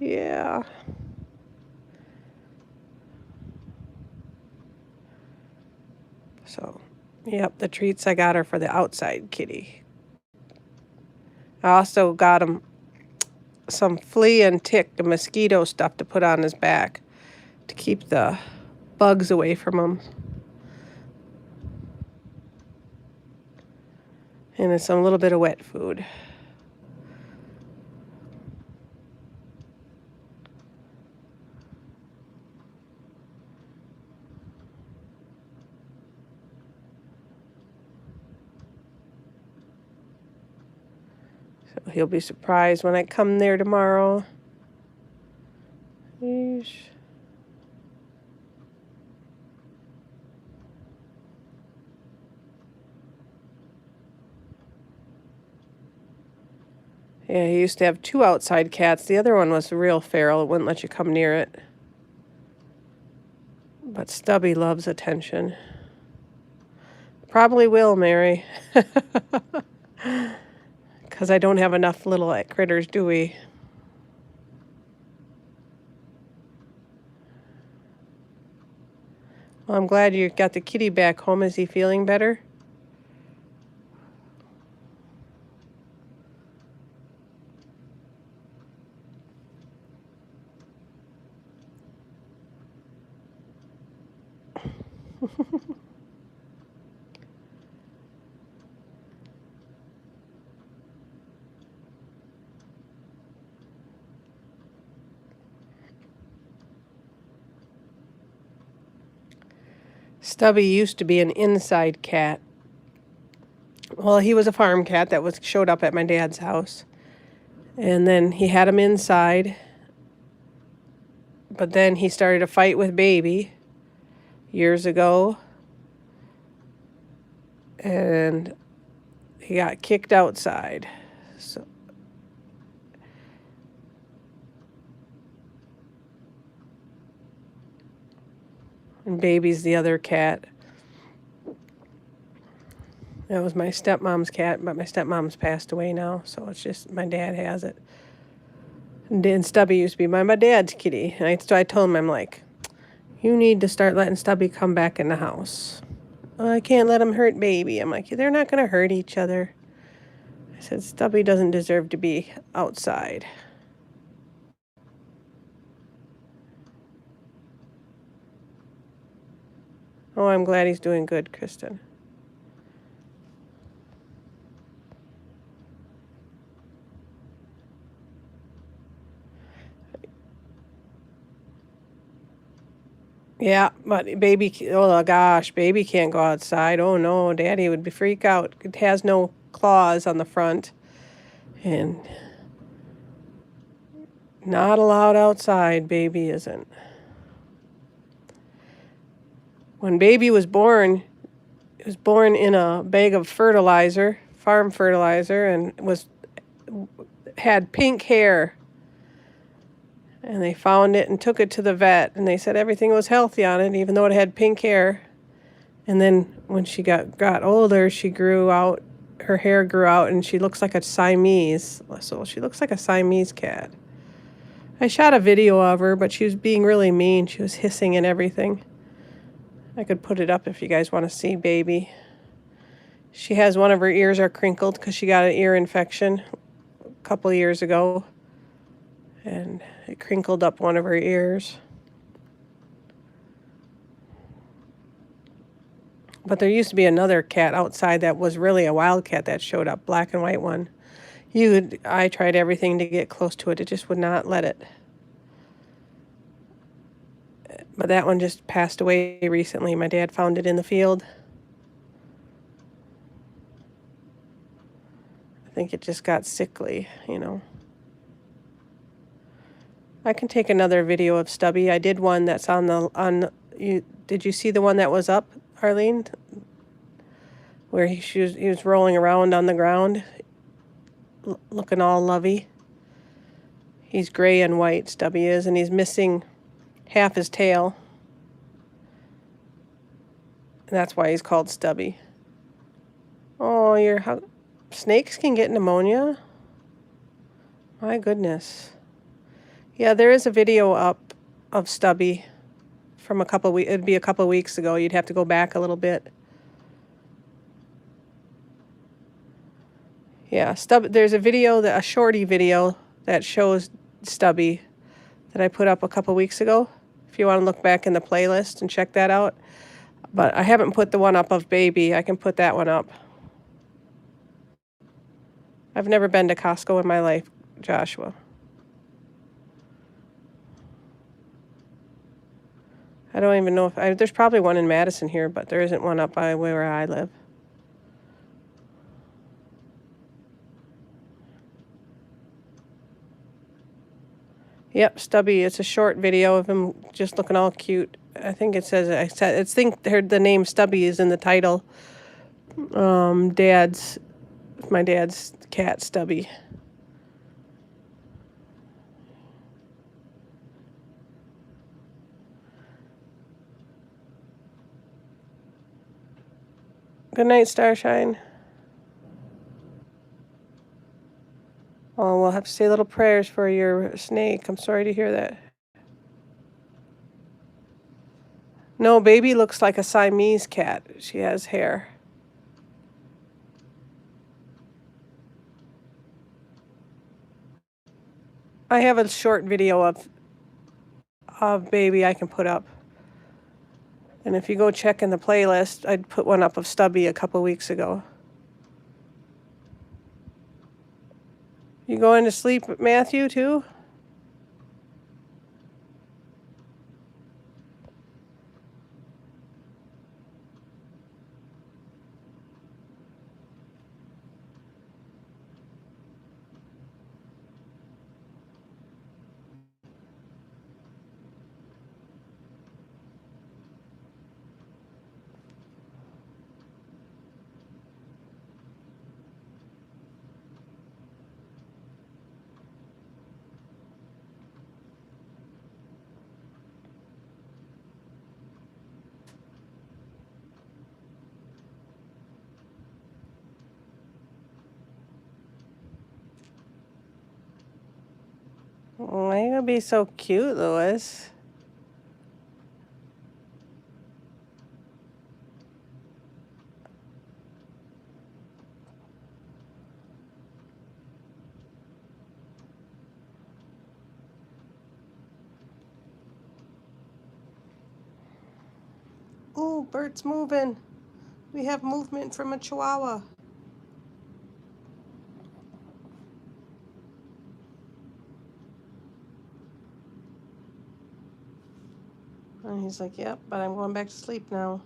Yeah. So, yep, the treats I got her for the outside kitty. I also got him some flea and tick, the mosquito stuff to put on his back to keep the bugs away from him. And it's a little bit of wet food. So he'll be surprised when I come there tomorrow. Yeesh. Yeah, he used to have 2 outside cats. The other one was real feral. It wouldn't let you come near it. But Stubby loves attention. Probably will, Mary. Because I don't have enough little critters, do we? Well, I'm glad you got the kitty back home. Is he feeling better? Stubby used to be an inside cat. Well, he was a farm cat that showed up at my dad's house. And then he had him inside. But then he started a fight with Baby years ago. And he got kicked outside. So and Baby's the other cat. That was my stepmom's cat, but my stepmom's passed away now, so it's just my dad has it. And Stubby used to be my dad's kitty. And so I told him, I'm like, you need to start letting Stubby come back in the house. Oh, I can't let him hurt Baby. I'm like, they're not going to hurt each other. I said, Stubby doesn't deserve to be outside. Oh, I'm glad he's doing good, Kristen. Yeah, but Baby, oh gosh, Baby can't go outside. Oh no, Daddy would freak out. It has no claws on the front. And not allowed outside, Baby isn't. When Baby was born, it was born in a bag of fertilizer, farm fertilizer, and had pink hair. And they found it and took it to the vet, and they said everything was healthy on it, even though it had pink hair. And then when she got older, her hair grew out, and she looks like a Siamese. So she looks like a Siamese cat. I shot a video of her, but she was being really mean. She was hissing and everything. I could put it up if you guys want to see Baby. She has one of her ears are crinkled because she got an ear infection a couple years ago. And it crinkled up one of her ears. But there used to be another cat outside that was really a wild cat that showed up, black and white one. I tried everything to get close to it. It just would not let it. But that one just passed away recently. My dad found it in the field. I think it just got sickly, you know. I can take another video of Stubby. I did one that's did you see the one that was up, Arlene? Where he was rolling around on the ground. looking all lovey. He's gray and white, Stubby is, and he's missing half his tail. And that's why he's called Stubby. Oh, snakes can get pneumonia? My goodness. Yeah, there is a video up of Stubby from a couple weeks. It'd be a couple weeks ago. You'd have to go back a little bit. Yeah, there's a video, a shorty video that shows Stubby that I put up a couple weeks ago. If you want to look back in the playlist and check that out. But I haven't put the one up of Baby. I can put that one up. I've never been to Costco in my life, Joshua. I don't even know if there's probably one in Madison here, but there isn't one up by where I live. Yep, Stubby. It's a short video of him just looking all cute. I think it says I think the name Stubby is in the title. My dad's cat, Stubby. Good night, Starshine. Oh, we'll have to say little prayers for your snake. I'm sorry to hear that. No, Baby looks like a Siamese cat. She has hair. I have a short video of Baby I can put up. And if you go check in the playlist, I'd put one up of Stubby a couple weeks ago. You going to sleep, Matthew, too? Why are you gonna be so cute, Louis? Oh, Burt's moving. We have movement from a Chihuahua. And he's like, yep, but I'm going back to sleep now.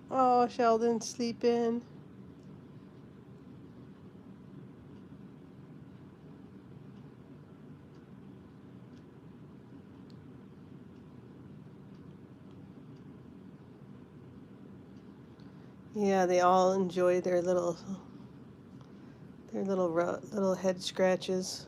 Oh, Sheldon's sleeping. Yeah, they all enjoy their little head scratches.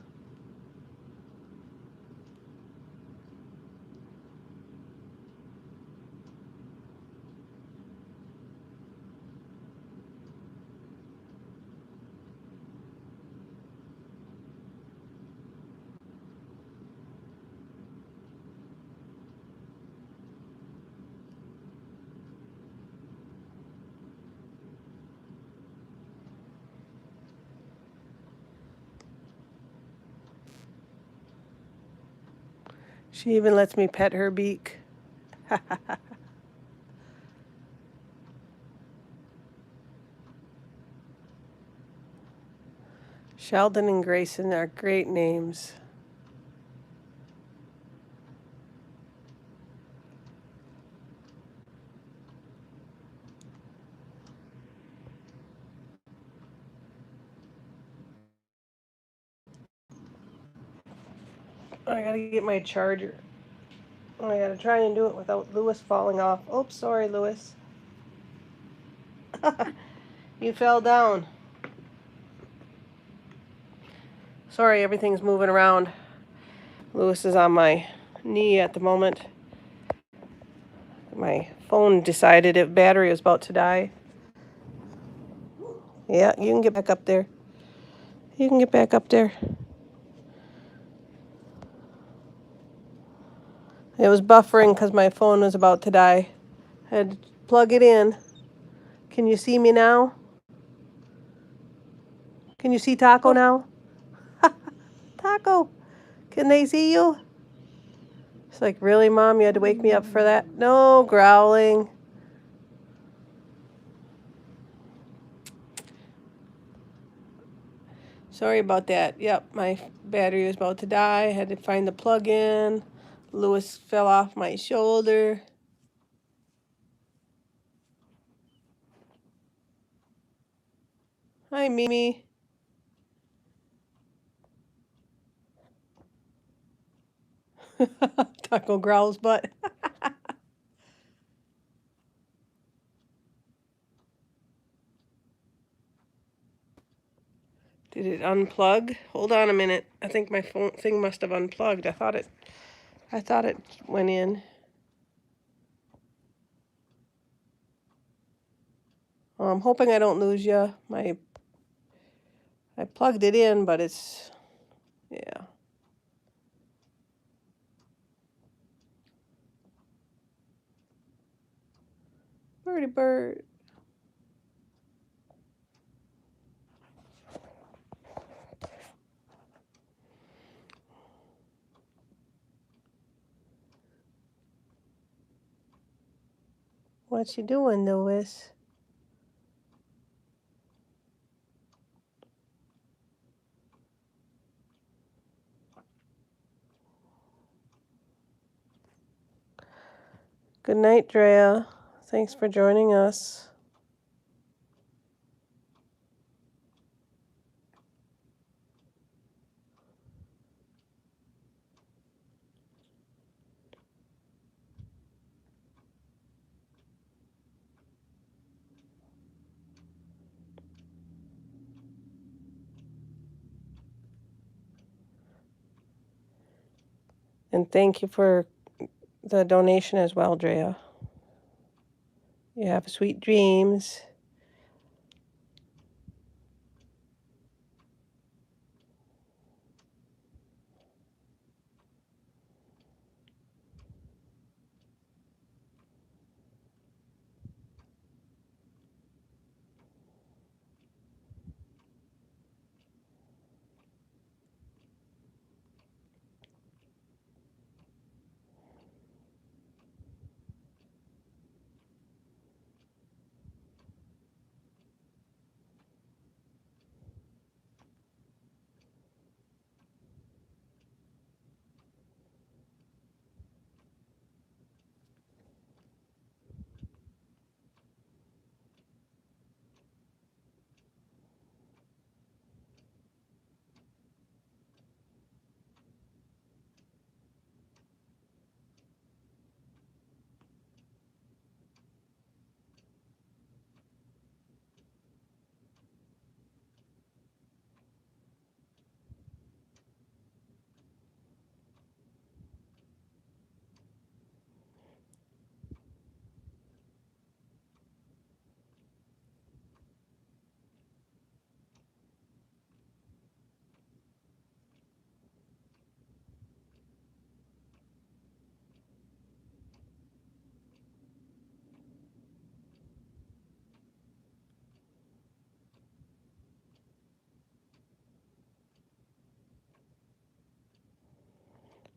She even lets me pet her beak. Sheldon and Grayson are great names. I gotta get my charger. I gotta try and do it without Lewis falling off. Oops, sorry, Lewis. You fell down. Sorry, everything's moving around. Lewis is on my knee at the moment. My phone decided its battery was about to die. Yeah, you can get back up there. You can get back up there. It was buffering because my phone was about to die. I had to plug it in. Can you see me now? Can you see Taco now? Taco, can they see you? It's like, really, Mom? You had to wake me up for that? No, growling. Sorry about that. Yep, my battery was about to die. I had to find the plug-in. Lewis fell off my shoulder. Hi, Mimi. Taco growls butt. Did it unplug? Hold on a minute. I think my phone thing must have unplugged. I thought it went in. Well, I'm hoping I don't lose you. I plugged it in, but it's, yeah. Birdie bird. What you doing, Lewis? Good night, Drea. Thanks for joining us. And thank you for the donation as well, Drea. You have sweet dreams.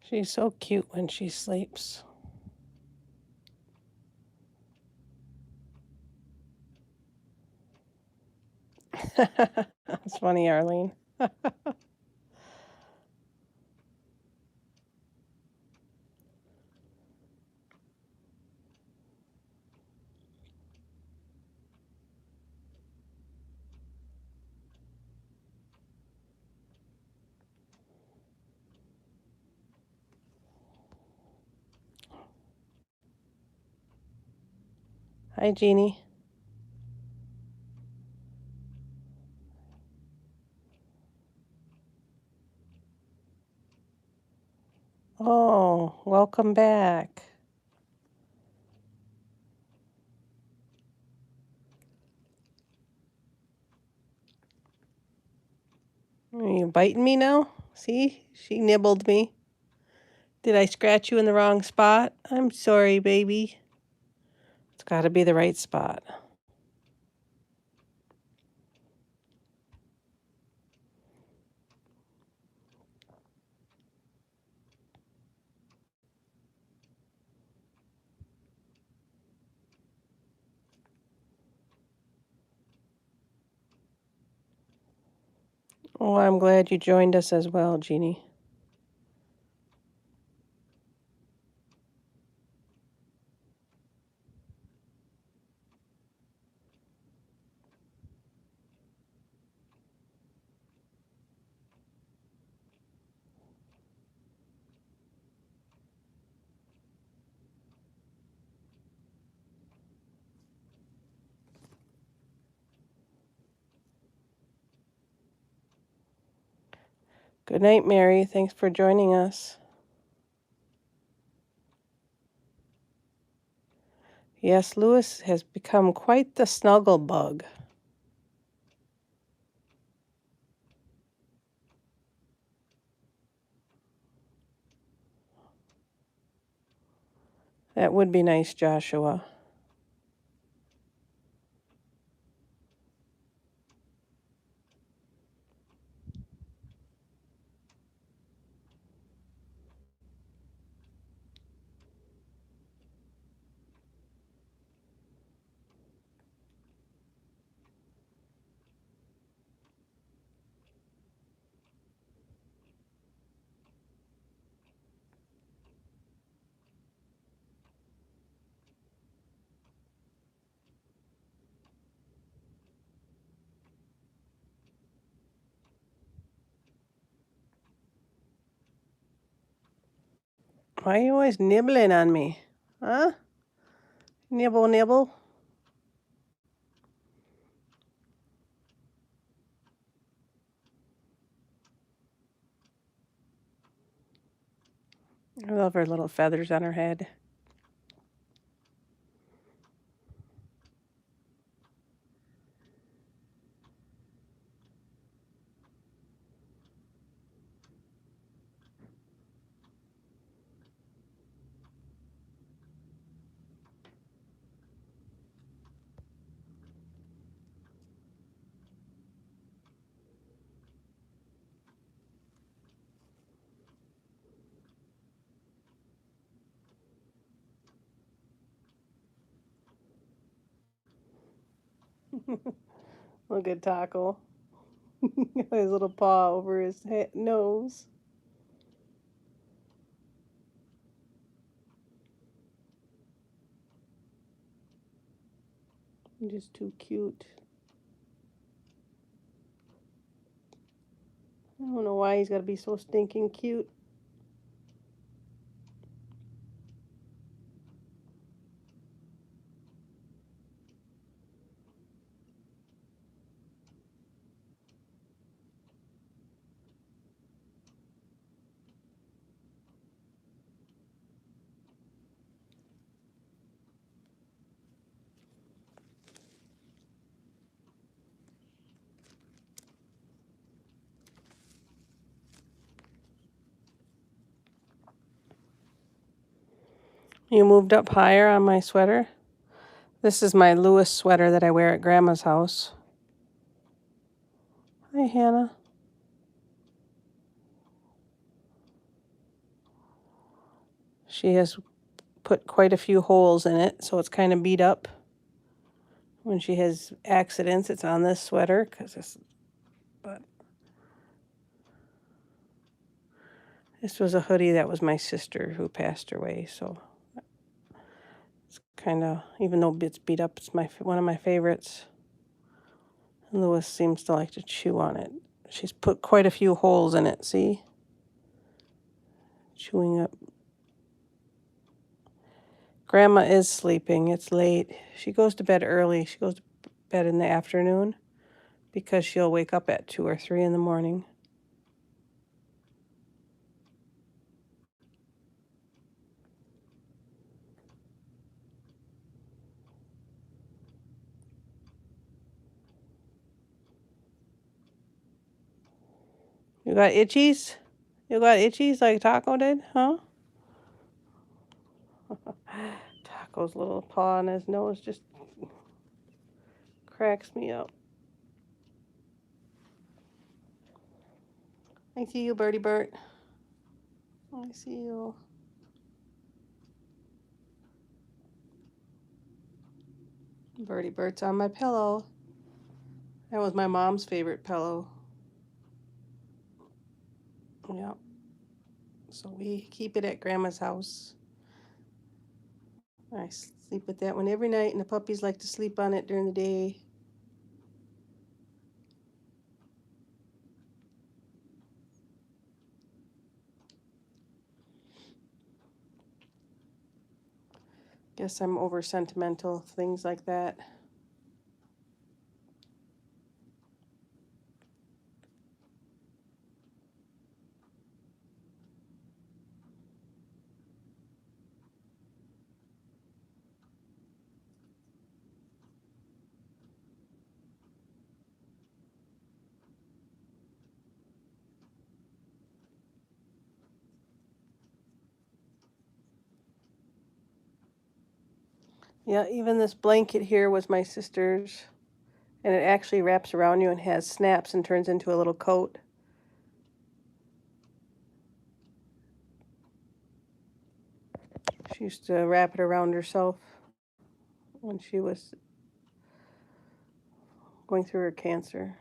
She's so cute when she sleeps. That's funny, Arlene. Hi, Jeannie. Oh, welcome back. Are you biting me now? See? She nibbled me. Did I scratch you in the wrong spot? I'm sorry, baby. It's got to be the right spot. Oh, I'm glad you joined us as well, Jeannie. Good night, Mary. Thanks for joining us. Yes, Lewis has become quite the snuggle bug. That would be nice, Joshua. Why are you always nibbling on me? Huh? Nibble, nibble. I love her little feathers on her head. Look at Taco. His little paw over his nose. Just too cute. I don't know why he's got to be so stinking cute. You moved up higher on my sweater. This is my Lewis sweater that I wear at Grandma's house. Hi, Hannah. She has put quite a few holes in it, so it's kind of beat up. When she has accidents, it's on this sweater, but this was a hoodie that was my sister who passed away, so it's kind of, even though it's beat up, it's one of my favorites. And Lewis seems to like to chew on it. She's put quite a few holes in it, see? Chewing up. Grandma is sleeping. It's late. She goes to bed early. She goes to bed in the afternoon because she'll wake up at 2 or 3 in the morning. You got itchies? You got itchies like Taco did, huh? Taco's little paw on his nose just cracks me up. I see you, Birdie Burt. I see you. Birdie Burt's on my pillow. That was my mom's favorite pillow. Yeah. So we keep it at Grandma's house. I sleep with that one every night, and the puppies like to sleep on it during the day. Guess I'm over sentimental, things like that. Yeah, even this blanket here was my sister's, and it actually wraps around you and has snaps and turns into a little coat. She used to wrap it around herself when she was going through her cancer.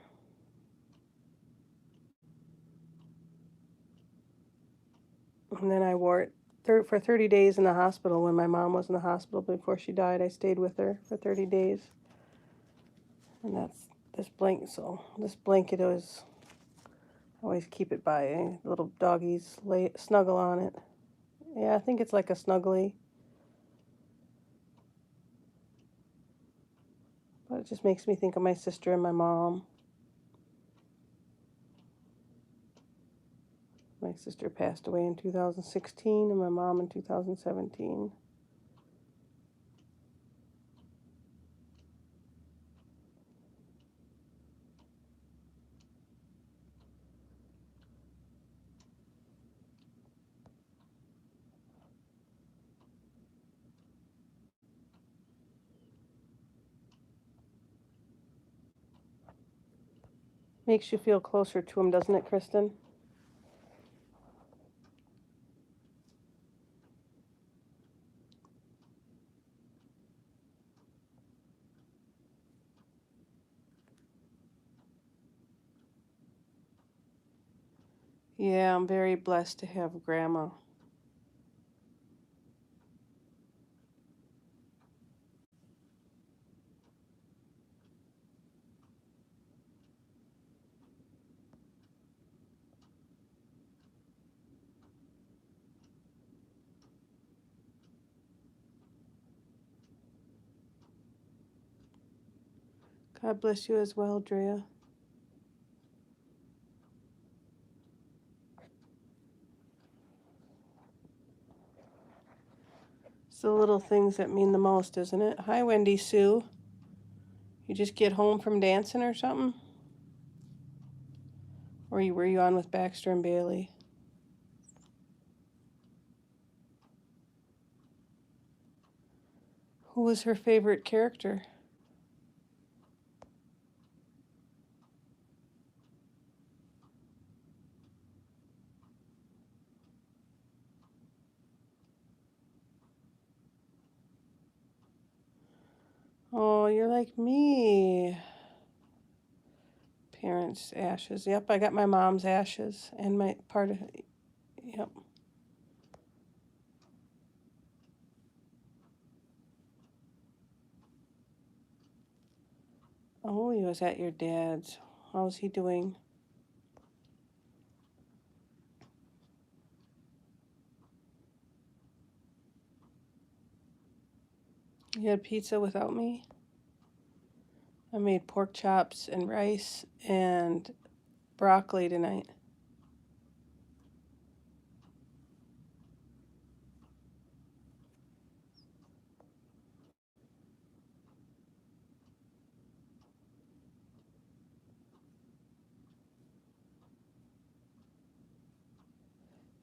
And then I wore it for 30 days in the hospital when my mom was in the hospital before she died. I stayed with her for 30 days. And that's this blanket. So this blanket is, I always keep it by little doggies snuggle on it. Yeah, I think it's like a snuggly. But it just makes me think of my sister and my mom. My sister passed away in 2016 and my mom in 2017. Makes you feel closer to him, doesn't it, Kristen? Yeah, I'm very blessed to have Grandma. God bless you as well, Drea. It's the little things that mean the most, isn't it? Hi, Wendy Sue. You just get home from dancing or something? Or were you on with Baxter and Bailey? Who was her favorite character? Oh, you're like me. Parents' ashes. Yep, I got my mom's ashes and my part of, yep. Oh, he was at your dad's. How's he doing? You had pizza without me? I made pork chops and rice and broccoli tonight.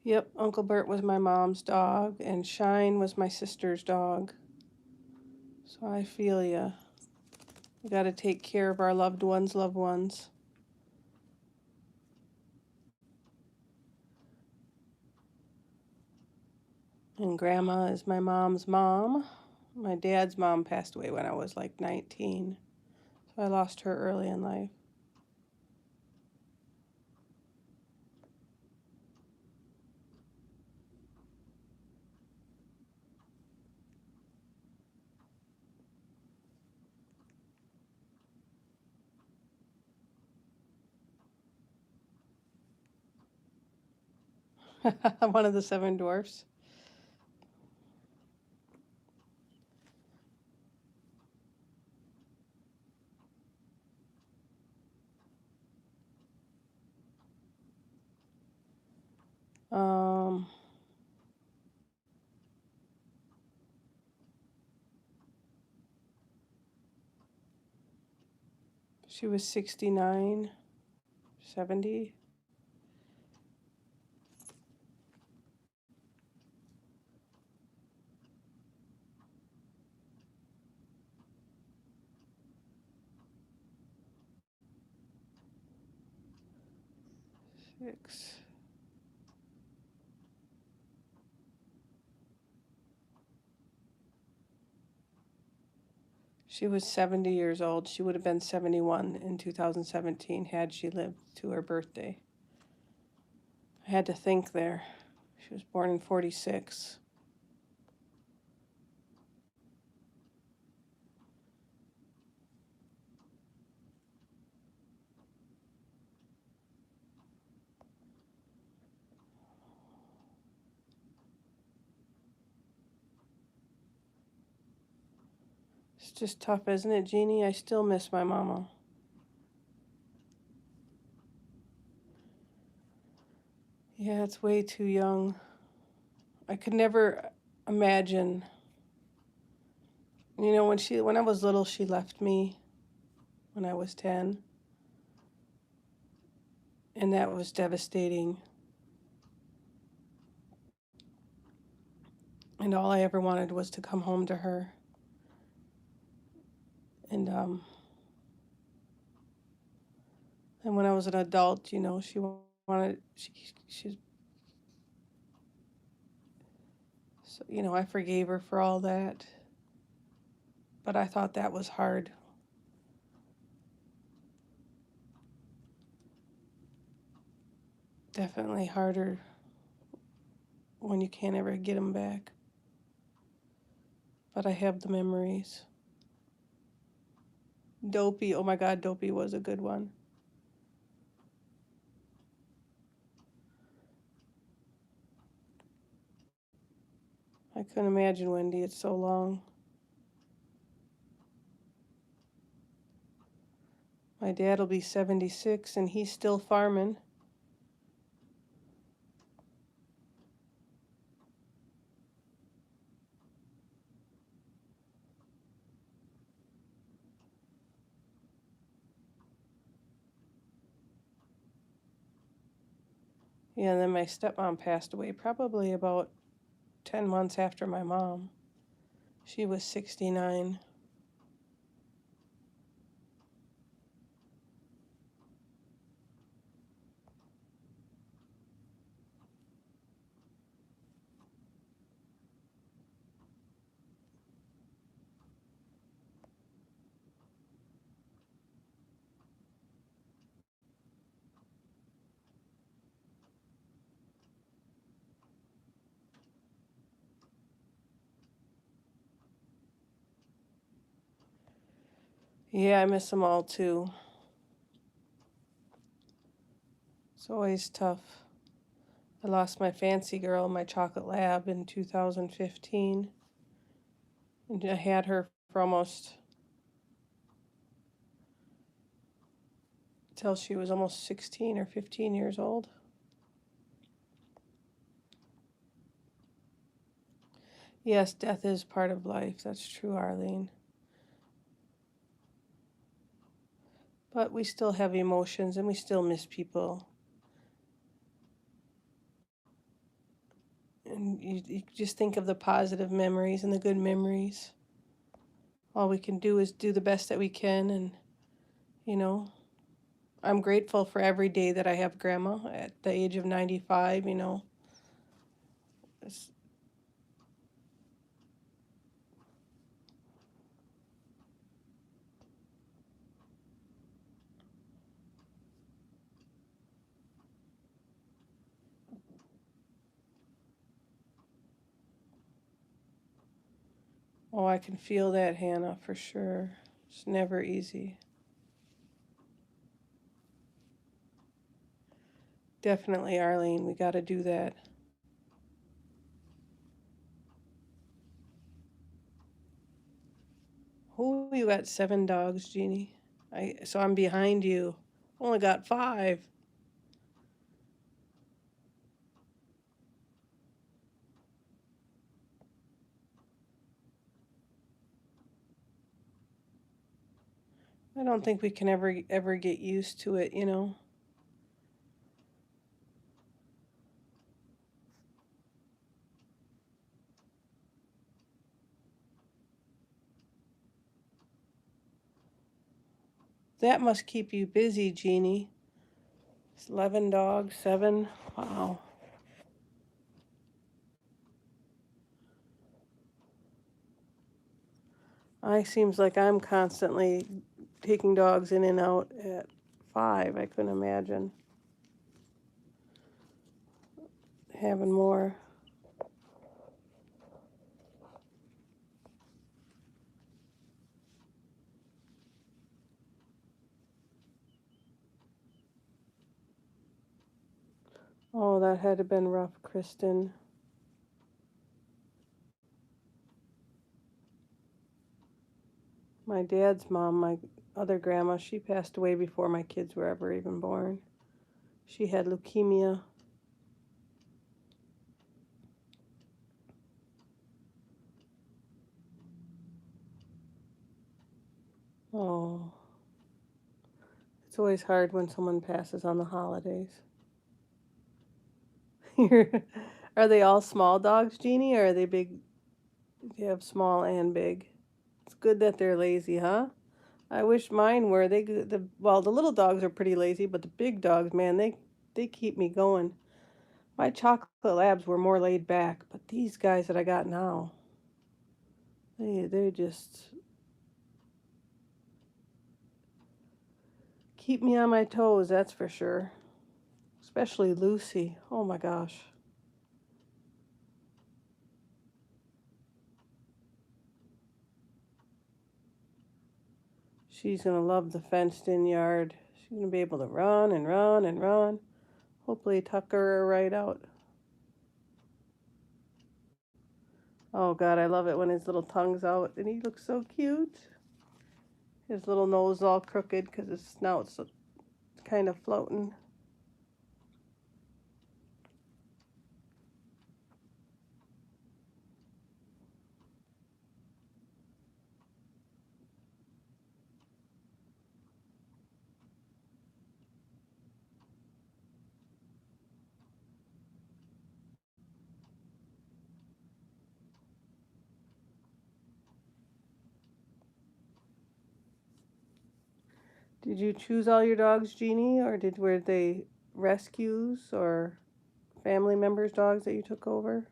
Yep, Uncle Burt was my mom's dog, and Shine was my sister's dog. So I feel ya. We gotta take care of our loved ones, And Grandma is my mom's mom. My dad's mom passed away when I was like 19. So I lost her early in life. One of the 7 dwarfs. She was 69, 70. Six. She was 70 years old. She would have been 71 in 2017 had she lived to her birthday. I had to think there. She was born in 46. It's just tough, isn't it, Jeannie? I still miss my mama. Yeah, it's way too young. I could never imagine. You know, when I was little, she left me when I was 10. And that was devastating. And all I ever wanted was to come home to her. And when I was an adult, you know, she's, so, you know, I forgave her for all that. But I thought that was hard. Definitely harder when you can't ever get them back. But I have the memories. Dopey, oh my God, Dopey was a good one. I couldn't imagine, Wendy, it's so long. My dad will be 76 and he's still farming. Yeah, and then my stepmom passed away probably about 10 months after my mom. She was 69. Yeah, I miss them all too. It's always tough. I lost my fancy girl, my chocolate lab, in 2015. And I had her for almost till she was almost 16 or 15 years old. Yes, death is part of life. That's true, Arlene. But we still have emotions and we still miss people. And you just think of the positive memories and the good memories. All we can do is do the best that we can. And, you know, I'm grateful for every day that I have Grandma at the age of 95, you know. It's, oh, I can feel that, Hannah, for sure. It's never easy. Definitely, Arlene, we got to do that. Oh, you got 7 dogs, Jeannie. So I'm behind you. Only got 5. I don't think we can ever get used to it, you know. That must keep you busy, Jeannie. It's 11 dogs, 7. Wow. I seems like I'm constantly taking dogs in and out at 5. I couldn't imagine having more. Oh, that had to have been rough, Kristen. My dad's mom, my other grandma, she passed away before my kids were ever even born. She had leukemia. Oh, it's always hard when someone passes on the holidays. Are they all small dogs, Jeannie, or are they big? You have small and big. It's good that they're lazy, huh? I wish mine were. Well, the little dogs are pretty lazy, but the big dogs, man, they keep me going. My chocolate labs were more laid back, but these guys that I got now, they just keep me on my toes, that's for sure. Especially Lucy. Oh my gosh. She's going to love the fenced in yard. She's going to be able to run and run and run. Hopefully tuck her right out. Oh God, I love it when his little tongue's out and he looks so cute. His little nose all crooked because his snout's kind of floating. Did you choose all your dogs, Jeannie, or were they rescues or family members' dogs that you took over?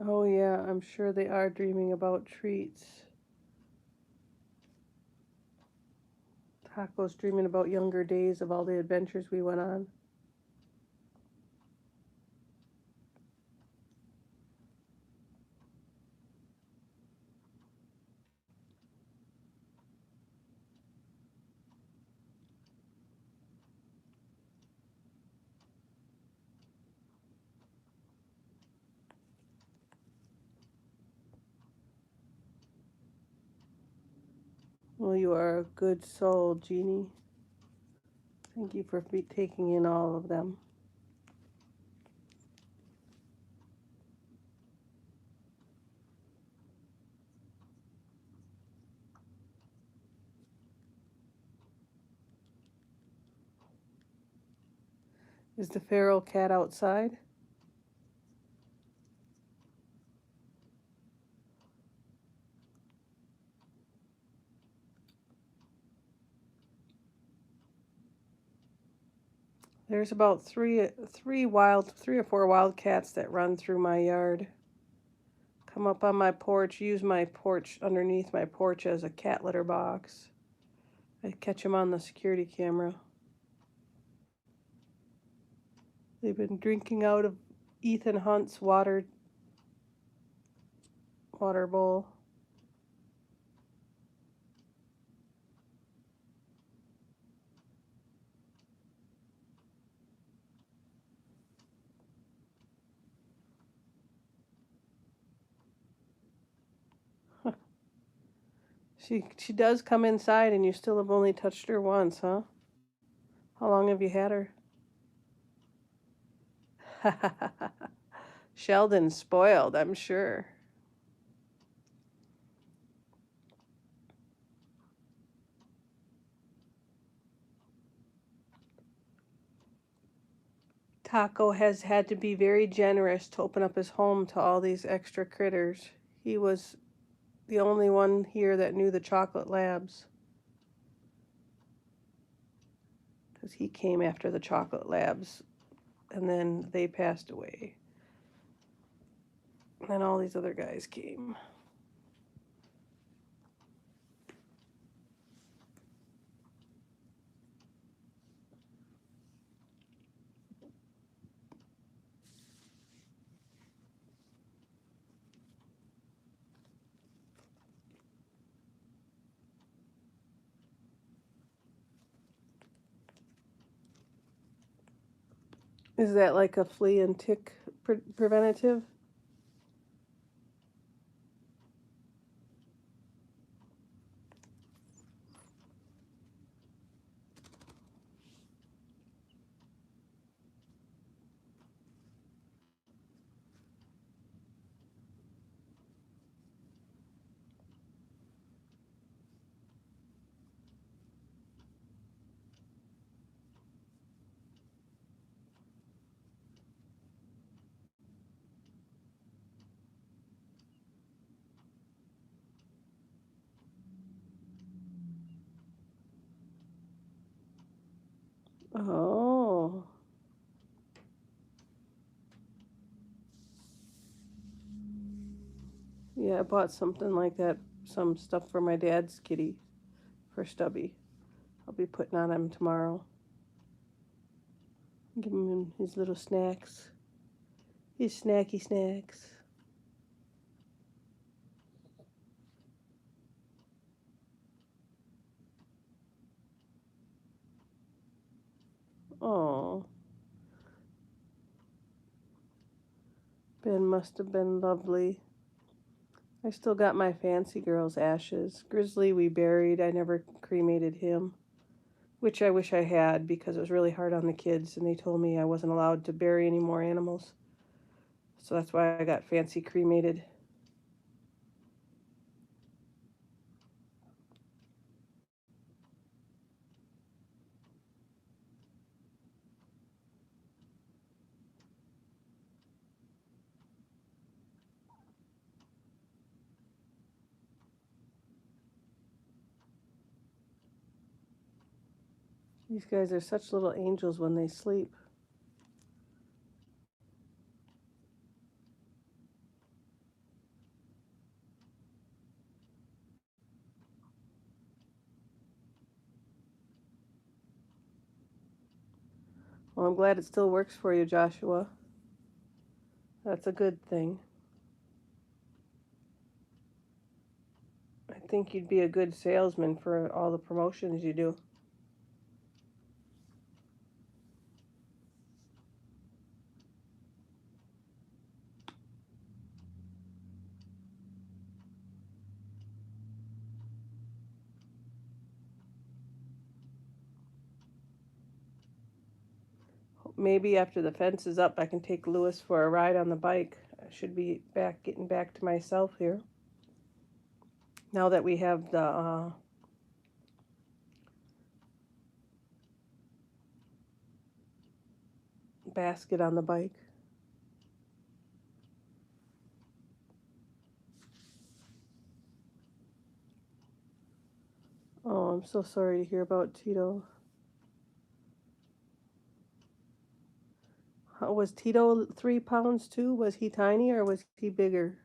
Oh yeah, I'm sure they are dreaming about treats. Taco's dreaming about younger days of all the adventures we went on. Well, you are a good soul, Jeannie. Thank you for taking in all of them. Is the feral cat outside? There's about three or four wild cats that run through my yard. Come up on my porch, use my porch underneath my porch as a cat litter box. I catch them on the security camera. They've been drinking out of Ethan Hunt's water bowl. She does come inside, and you still have only touched her once, huh? How long have you had her? Sheldon's spoiled, I'm sure. Taco has had to be very generous to open up his home to all these extra critters. He was the only one here that knew the chocolate labs, because he came after the chocolate labs, and then they passed away. And then all these other guys came. Is that like a flea and tick preventative? Oh. Yeah, I bought something like that, some stuff for my dad's kitty, for Stubby. I'll be putting on him tomorrow. Give him his little snacks. His snacky snacks. Oh. Ben must have been lovely. I still got my fancy girl's ashes. Grizzly we buried. I never cremated him, which I wish I had, because it was really hard on the kids, and they told me I wasn't allowed to bury any more animals. So that's why I got fancy cremated. These guys are such little angels when they sleep. Well, I'm glad it still works for you, Joshua. That's a good thing. I think you'd be a good salesman for all the promotions you do. Maybe after the fence is up, I can take Lewis for a ride on the bike. I should be getting back to myself here. Now that we have the basket on the bike. Oh, I'm so sorry to hear about Tito. Was Tito 3 pounds too? Was he tiny or was he bigger?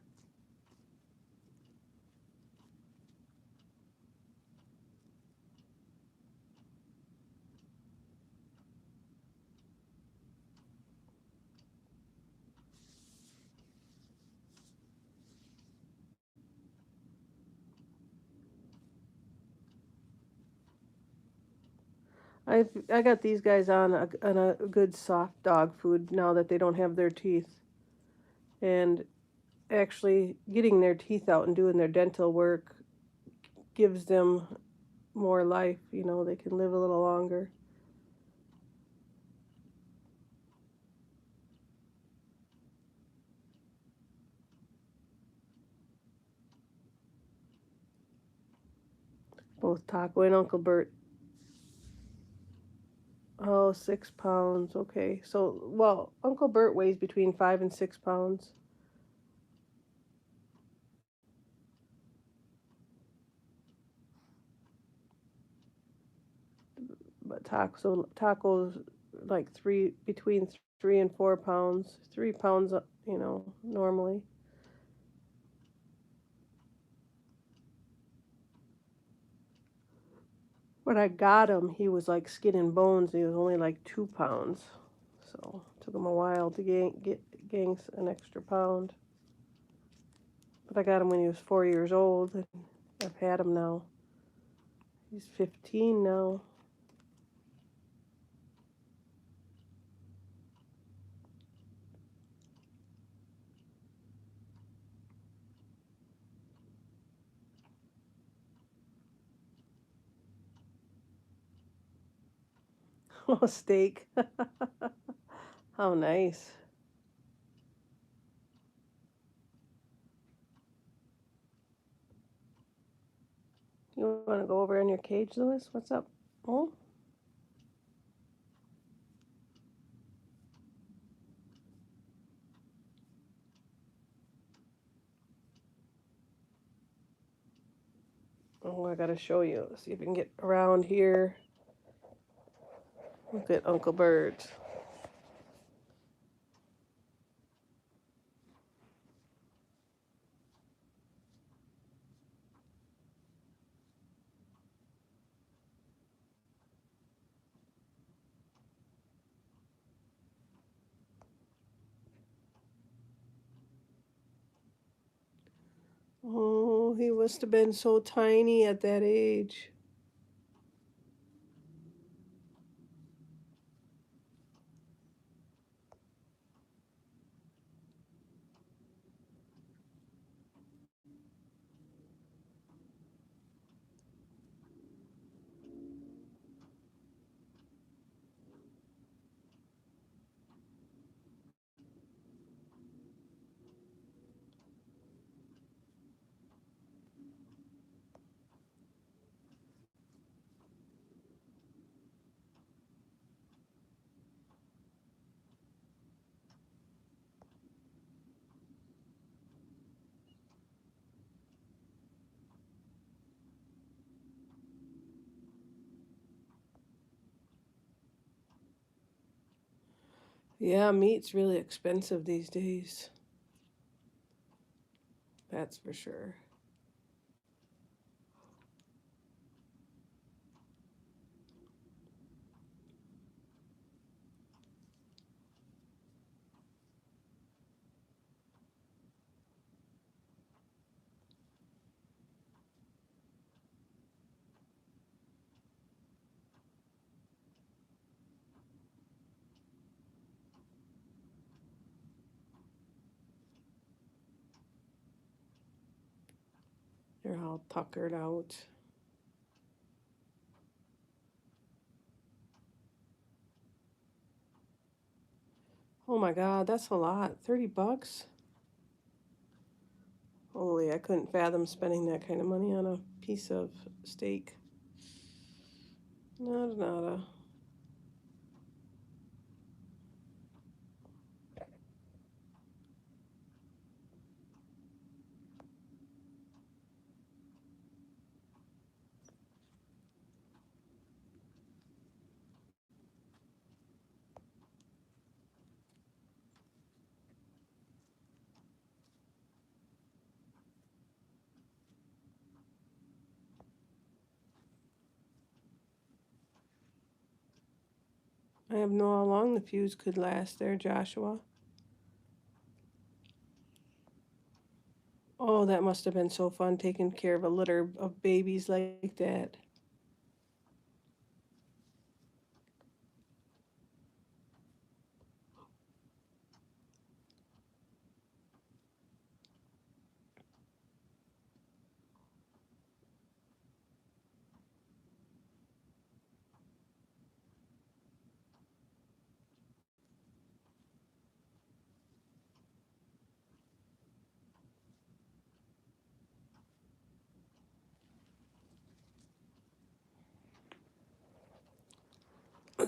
I got these guys on a good soft dog food now that they don't have their teeth. And actually getting their teeth out and doing their dental work gives them more life, you know, they can live a little longer. Both Taco and Uncle Burt. Oh, 6 pounds. Okay. So, well, Uncle Burt weighs between 5 and 6 pounds. But Taco's like between 3 and 4 pounds. 3 pounds, you know, normally. When I got him, he was like skin and bones. He was only like 2 pounds. So, it took him a while to gain an extra pound. But I got him when he was 4 years old, and I've had him now. He's 15 now. Oh, steak. How nice. You want to go over in your cage, Lewis? What's up? Oh? Oh, I gotta show you. Let's see if we can get around here. Look at Uncle Burt. Oh, he must have been so tiny at that age. Yeah, meat's really expensive these days. That's for sure. They're all tuckered out. Oh my God, that's a lot. 30 bucks? Holy, I couldn't fathom spending that kind of money on a piece of steak. Nada. I have no how long the fuse could last there, Joshua. Oh, that must have been so fun taking care of a litter of babies like that.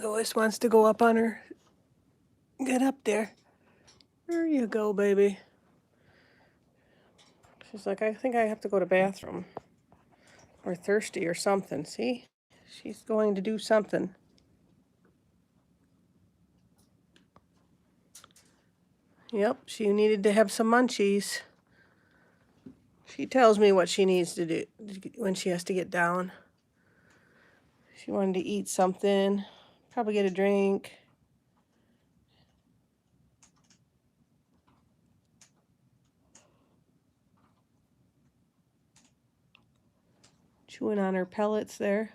Lois wants to go up on her. Get up there. There you go, baby. She's like, I think I have to go to the bathroom. Or thirsty or something. See? She's going to do something. Yep, she needed to have some munchies. She tells me what she needs to do when she has to get down. She wanted to eat something, probably get a drink. Chewing on her pellets there.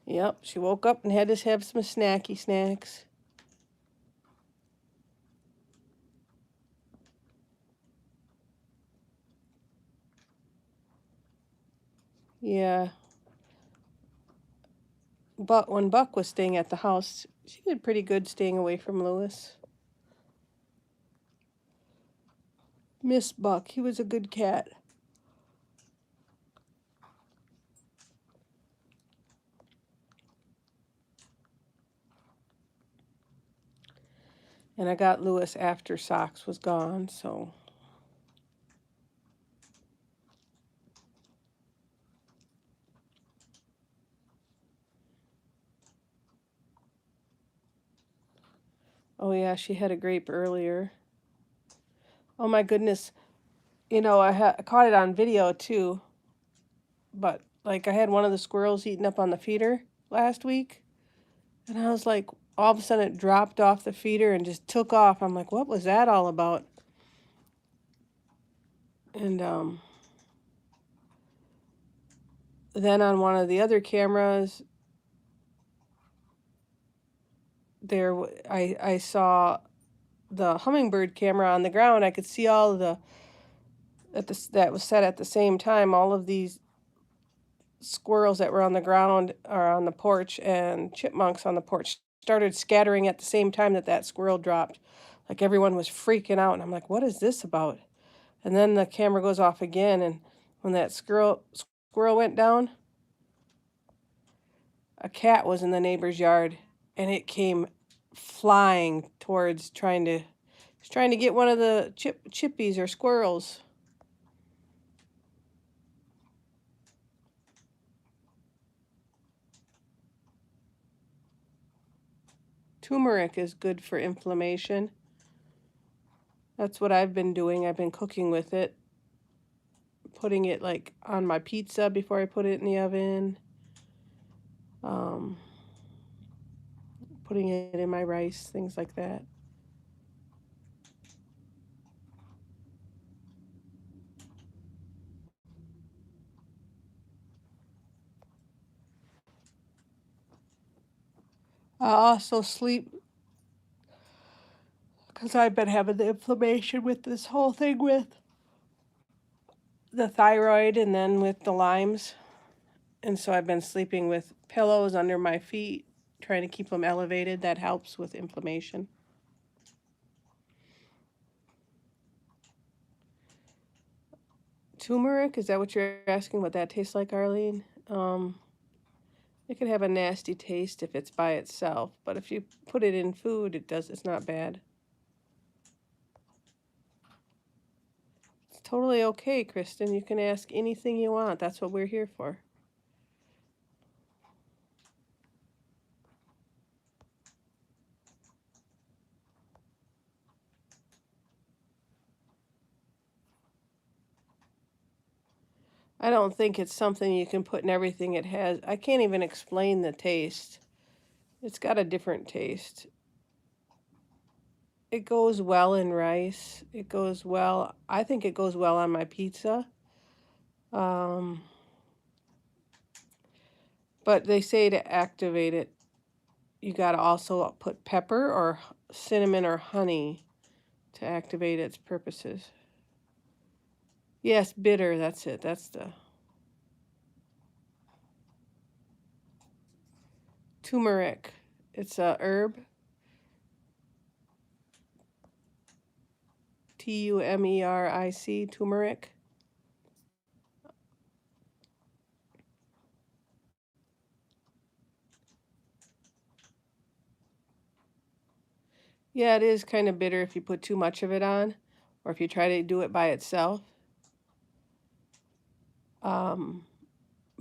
Yep, she woke up and had to have some snacky snacks. Yeah. But when Buck was staying at the house, she did pretty good staying away from Lewis. Miss Buck, he was a good cat. And I got Lewis after Socks was gone, so. Oh yeah, she had a grape earlier. Oh my goodness. You know, I caught it on video too. But like I had one of the squirrels eating up on the feeder last week. And I was like, all of a sudden it dropped off the feeder and just took off. I'm like, what was that all about? And then on one of the other cameras, there I saw the hummingbird camera on the ground. I could see all of that was set at the same time. All of these squirrels that were on the ground or on the porch and chipmunks on the porch started scattering at the same time that squirrel dropped. Like everyone was freaking out, and I'm like, what is this about? And then the camera goes off again, and when that squirrel went down, a cat was in the neighbor's yard, and it came flying towards trying to get one of the chippies or squirrels. Turmeric is good for inflammation. That's what I've been doing. I've been cooking with it, putting it like on my pizza before I put it in the oven, putting it in my rice, things like that. I also sleep because I've been having the inflammation with this whole thing with the thyroid and then with the Lyme's. And so I've been sleeping with pillows under my feet, trying to keep them elevated. That helps with inflammation. Turmeric, is that what you're asking what that tastes like, Arlene? It could have a nasty taste if it's by itself, but if you put it in food, it's not bad. It's totally okay, Kristen. You can ask anything you want. That's what we're here for. I don't think it's something you can put in everything it has. I can't even explain the taste. It's got a different taste. It goes well in rice. It goes well. I think it goes well on my pizza. But they say to activate it, you got to also put pepper or cinnamon or honey to activate its purposes. Yes, bitter, that's it. That's the turmeric. It's a herb. Turmeric, turmeric. Yeah, it is kind of bitter if you put too much of it on, or if you try to do it by itself.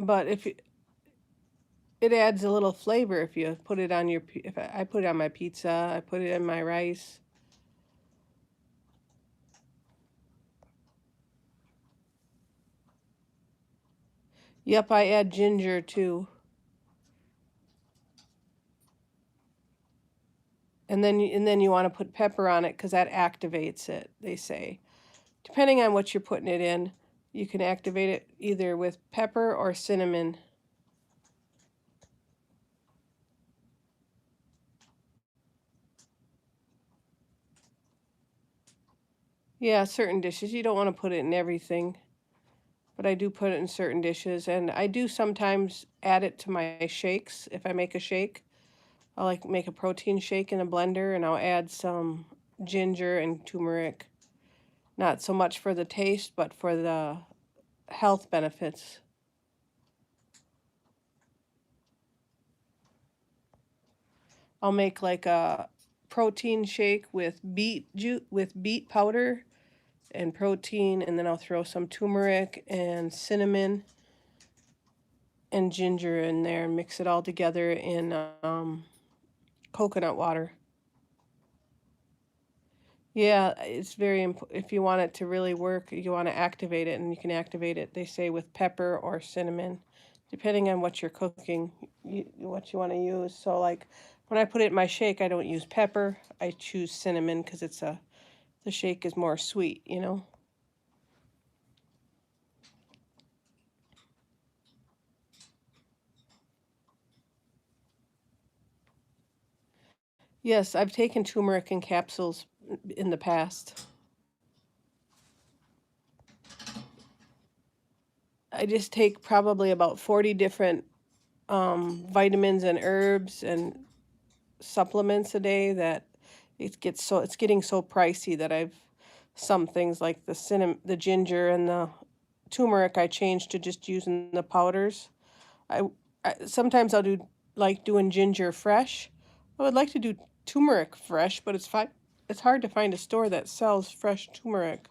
But if it adds a little flavor if you put it on your. If I put it on my pizza, I put it in my rice. Yep, I add ginger too. And then you want to put pepper on it because that activates it, they say. Depending on what you're putting it in, you can activate it either with pepper or cinnamon. Yeah, certain dishes. You don't want to put it in everything. But I do put it in certain dishes. And I do sometimes add it to my shakes. If I make a shake, I'll like make a protein shake in a blender and I'll add some ginger and turmeric. Not so much for the taste, but for the health benefits. I'll make like a protein shake with beet powder and protein, and then I'll throw some turmeric and cinnamon and ginger in there and mix it all together in coconut water. Yeah, it's very important. If you want it to really work, you want to activate it, and you can activate it, they say, with pepper or cinnamon, depending on what you're cooking, what you want to use. So like when I put it in my shake, I don't use pepper. I choose cinnamon because the shake is more sweet, you know. Yes, I've taken turmeric in capsules in the past. I just take probably about 40 different vitamins and herbs and supplements a day that it's getting so pricey that I've some things like the ginger and the turmeric I changed to just using the powders. I sometimes I'll do like doing ginger fresh. I would like to do turmeric fresh, but it's hard to find a store that sells fresh turmeric.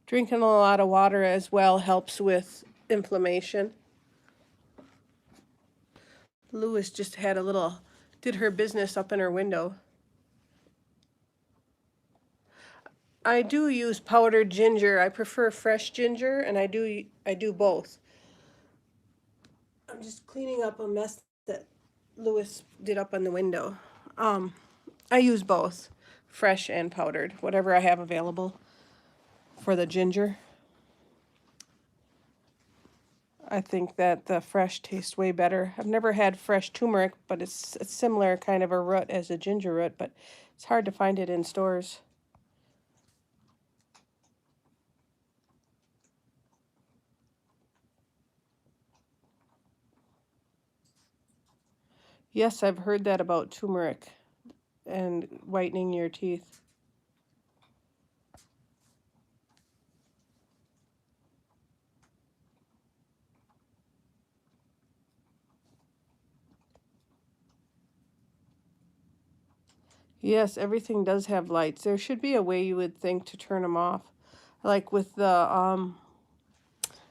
Drinking a lot of water as well helps with inflammation. Lewis just did her business up in her window. I do use powdered ginger. I prefer fresh ginger, and I do both. I'm just cleaning up a mess that Lewis did up on the window. I use both, fresh and powdered, whatever I have available for the ginger. I think that the fresh tastes way better. I've never had fresh turmeric, but it's a similar kind of a root as a ginger root, but it's hard to find it in stores. Yes, I've heard that about turmeric and whitening your teeth. Yes, everything does have lights. There should be a way you would think to turn them off. Like with the,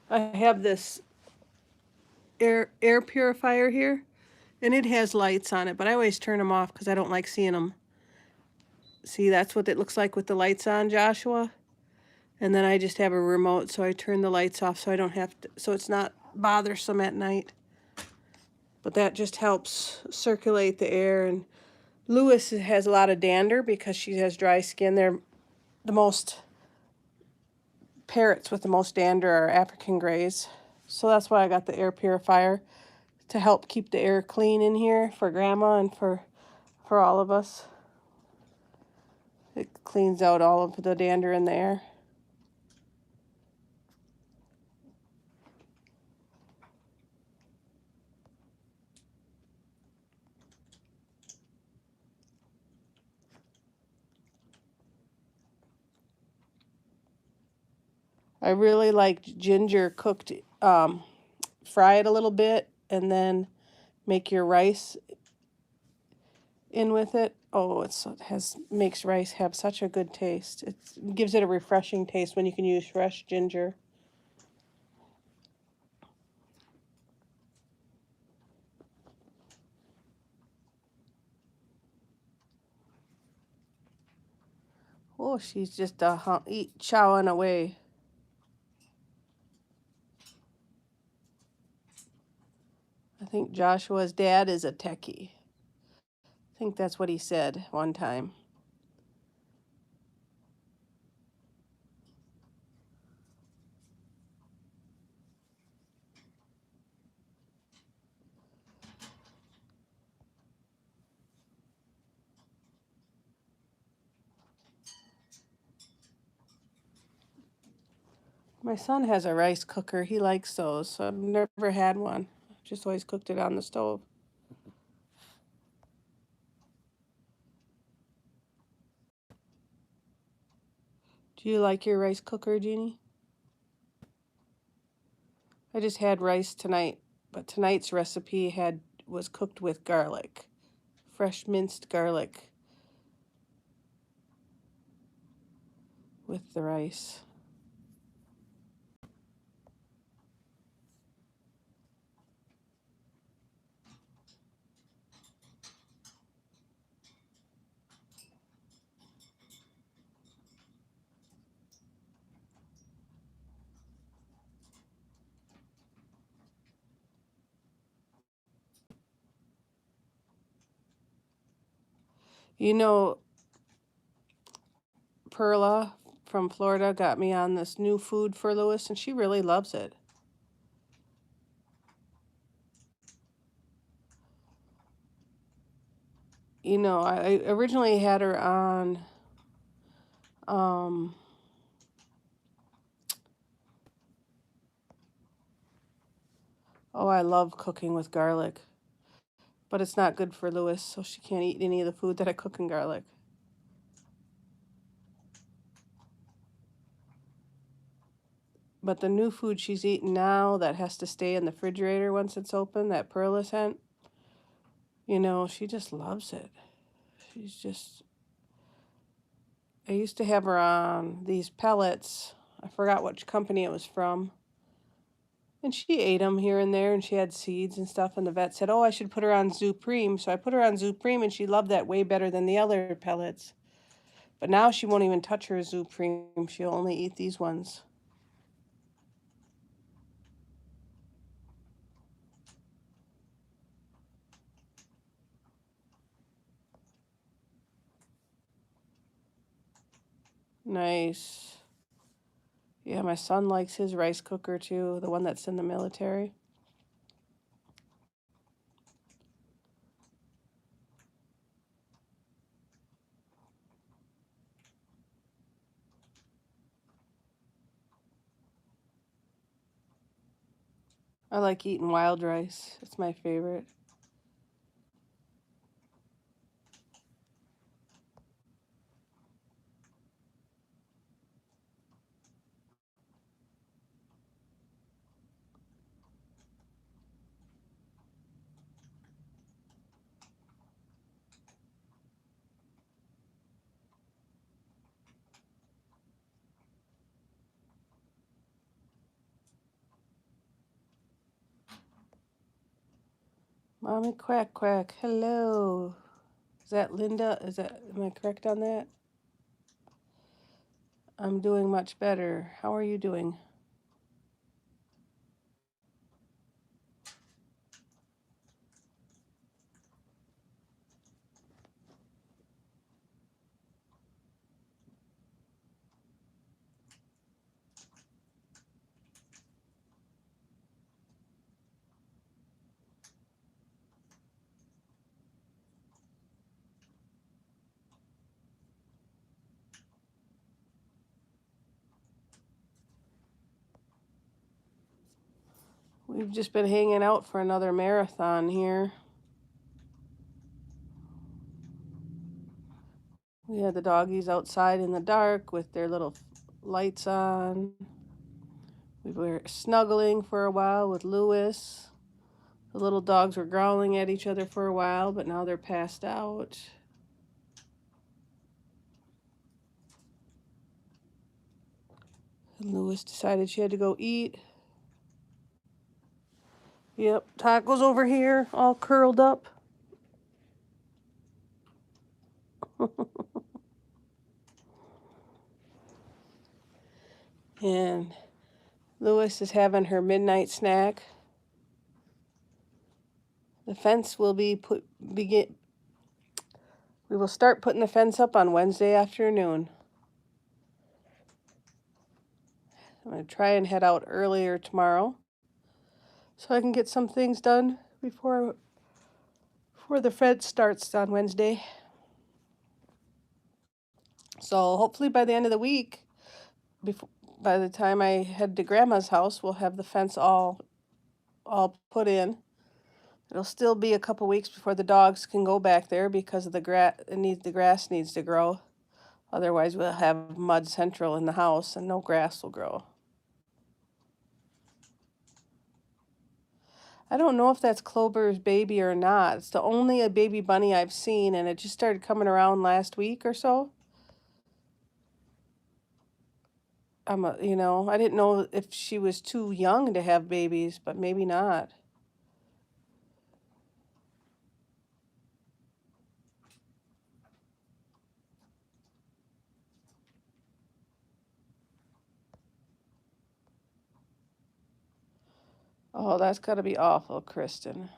I have this air purifier here, and it has lights on it, but I always turn them off because I don't like seeing them. See, that's what it looks like with the lights on, Joshua. And then I just have a remote, so I turn the lights off so I don't have to, so it's not bothersome at night. But that just helps circulate the air. And Lewis has a lot of dander because she has dry skin. They're the most, parrots with the most dander are African Greys. So that's why I got the air purifier, to help keep the air clean in here for Grandma and for all of us. It cleans out all of the dander in the air. I really like ginger cooked, fry it a little bit and then make your rice in with it. Oh, makes rice have such a good taste. It gives it a refreshing taste when you can use fresh ginger. Oh, she's just chowing away. I think Joshua's dad is a techie. I think that's what he said one time. My son has a rice cooker. He likes those, so I've never had one. I've just always cooked it on the stove. Do you like your rice cooker, Jeannie? I just had rice tonight, but tonight's recipe was cooked with garlic, fresh minced garlic with the rice. You know, Perla from Florida got me on this new food for Lewis, and she really loves it. You know, I originally had her on, oh, I love cooking with garlic, but it's not good for Lewis, so she can't eat any of the food that I cook in garlic. But the new food she's eating now that has to stay in the refrigerator once it's open, that Perla sent, you know, she just loves it. She's just, I used to have her on these pellets. I forgot which company it was from. And she ate them here and there, and she had seeds and stuff, and the vet said, oh, I should put her on Zupreme. So I put her on Zupreme, and she loved that way better than the other pellets. But now she won't even touch her Zupreme. She'll only eat these ones. Nice. Yeah, my son likes his rice cooker too, the one that's in the military. I like eating wild rice. It's my favorite. Mommy Quack Quack, hello. Is that Linda? Am I correct on that? I'm doing much better. How are you doing? We've just been hanging out for another marathon here. We had the doggies outside in the dark with their little lights on. We were snuggling for a while with Lewis. The little dogs were growling at each other for a while, but now they're passed out. And Lewis decided she had to go eat. Yep, Taco's over here, all curled up. And Lewis is having her midnight snack. The fence will be we will start putting the fence up on Wednesday afternoon. I'm going to try and head out earlier tomorrow so I can get some things done before the fence starts on Wednesday. So hopefully by the end of the week, by the time I head to Grandma's house, we'll have the fence all put in. It'll still be a couple weeks before the dogs can go back there because of the grass needs to grow. Otherwise, we'll have mud central in the house and no grass will grow. I don't know if that's Clover's baby or not. It's the only baby bunny I've seen, and it just started coming around last week or so. I didn't know if she was too young to have babies, but maybe not. Oh, that's got to be awful, Kristen.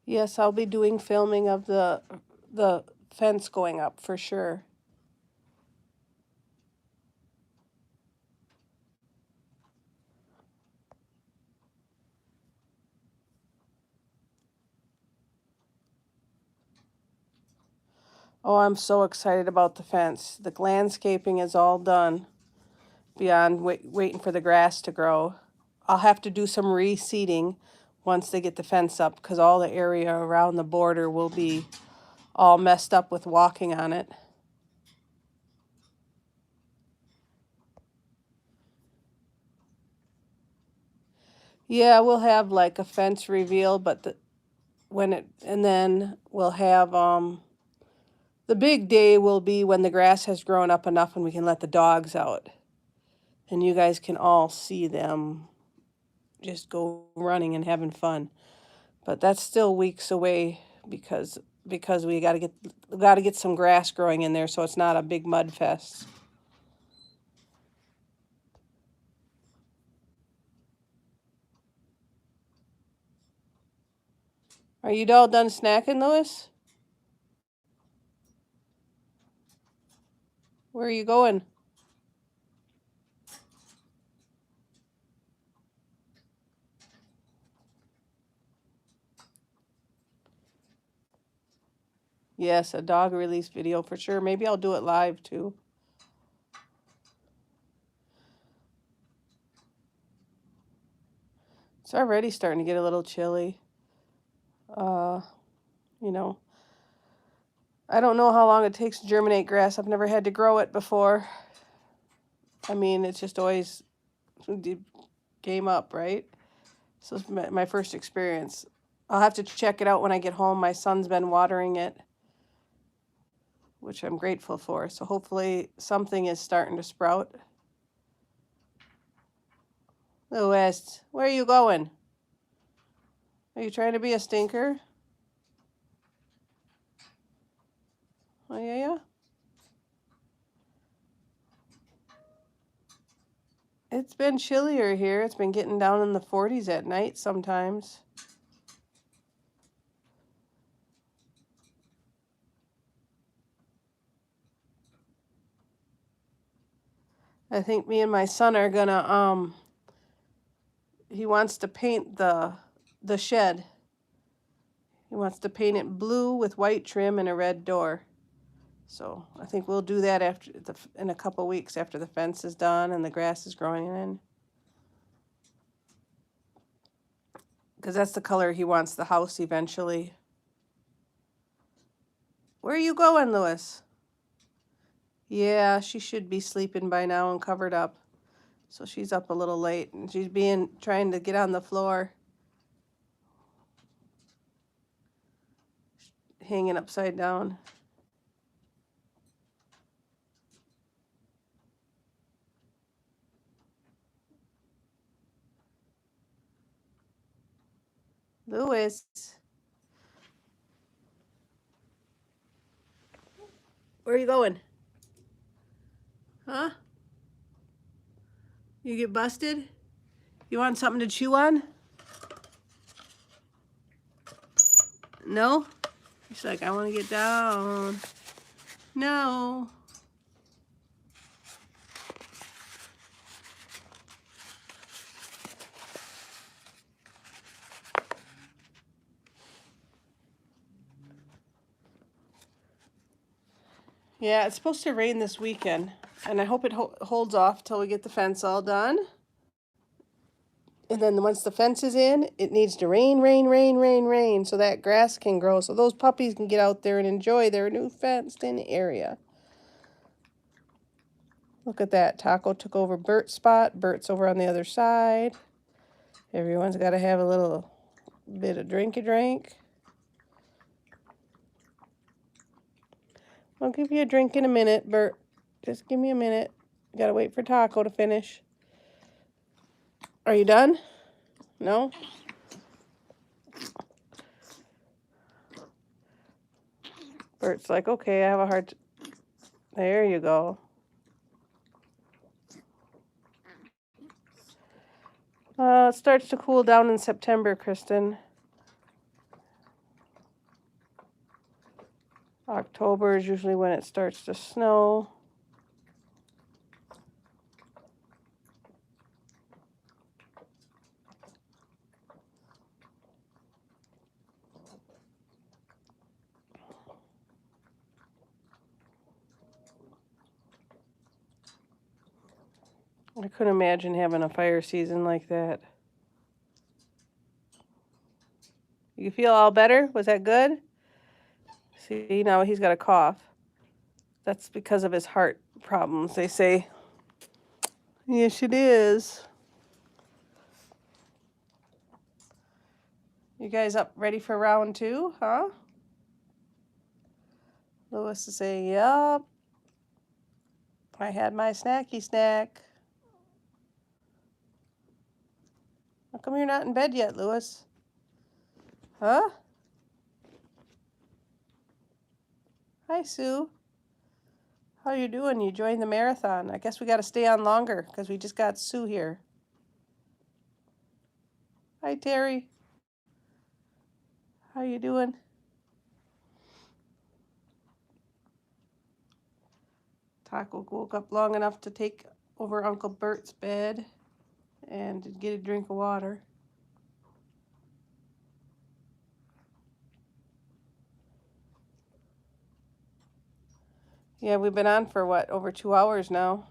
Yes, I'll be doing filming of the fence going up for sure. Oh, I'm so excited about the fence. The landscaping is all done beyond waiting for the grass to grow. I'll have to do some reseeding once they get the fence up because all the area around the border will be all messed up with walking on it. Yeah, we'll have like a fence reveal, but and then we'll have the big day will be when the grass has grown up enough and we can let the dogs out. And you guys can all see them just go running and having fun. But that's still weeks away because we got to get some grass growing in there so it's not a big mud fest. Are you all done snacking, Louis? Where are you going? Yes, a dog release video for sure. Maybe I'll do it live too. It's already starting to get a little chilly. You know, I don't know how long it takes to germinate grass. I've never had to grow it before. I mean, it's just always came up, right? So it's my first experience. I'll have to check it out when I get home. My son's been watering it, which I'm grateful for. So hopefully something is starting to sprout. Louis, where are you going? Are you trying to be a stinker? Oh, yeah? It's been chillier here. It's been getting down in the 40s at night sometimes. I think me and my son are gonna, he wants to paint the shed. He wants to paint it blue with white trim and a red door. So I think we'll do that in a couple weeks after the fence is done and the grass is growing in. Because that's the color he wants the house eventually. Where are you going, Louis? Yeah, she should be sleeping by now and covered up. So she's up a little late and she's trying to get on the floor. Hanging upside down. Louis. Where are you going? Huh? You get busted? You want something to chew on? No? He's like, I want to get down. No. Yeah, it's supposed to rain this weekend, and I hope it holds off till we get the fence all done. And then once the fence is in, it needs to rain, rain, rain, rain, rain, so that grass can grow, so those puppies can get out there and enjoy their new fenced-in area. Look at that. Taco took over Burt's spot. Burt's over on the other side. Everyone's got to have a little bit of drink. I'll give you a drink in a minute, Burt. Just give me a minute. Got to wait for Taco to finish. Are you done? No? Burt's like, okay, I have a hard time. There you go. It starts to cool down in September, Kristen. October is usually when it starts to snow. I couldn't imagine having a fire season like that. You feel all better? Was that good? See, now he's got a cough. That's because of his heart problems, they say. Yes, it is. You guys up ready for round 2, huh? Louis is saying, yup. I had my snacky snack. How come you're not in bed yet, Louis? Huh? Hi, Sue. How you doing? You joined the marathon. I guess we got to stay on longer because we just got Sue here. Hi, Terry. How you doing? Taco woke up long enough to take over Uncle Burt's bed and to get a drink of water. Yeah, we've been on for what, over 2 hours now.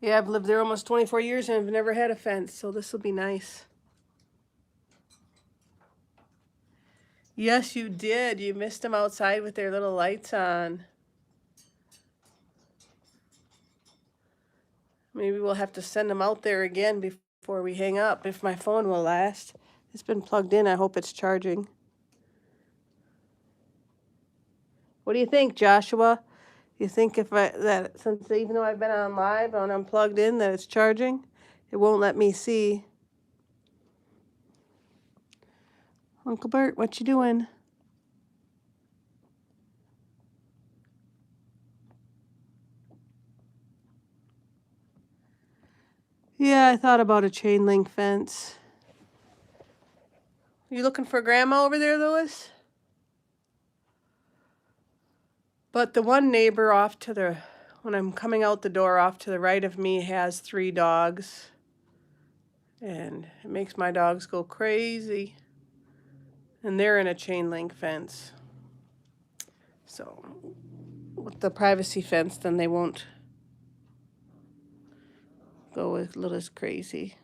Yeah, I've lived there almost 24 years and I've never had a fence, so this will be nice. Yes, you did. You missed them outside with their little lights on. Maybe we'll have to send them out there again before we hang up, if my phone will last. It's been plugged in. I hope it's charging. What do you think, Joshua? You think since even though I've been on live and I'm plugged in, that it's charging? It won't let me see. Uncle Burt, what you doing? Yeah, I thought about a chain link fence. You looking for Grandma over there, Louis? But the one neighbor off to the, when I'm coming out the door off to the right of me, has 3 dogs. And it makes my dogs go crazy. And they're in a chain link fence. So with the privacy fence, then they won't go a little as crazy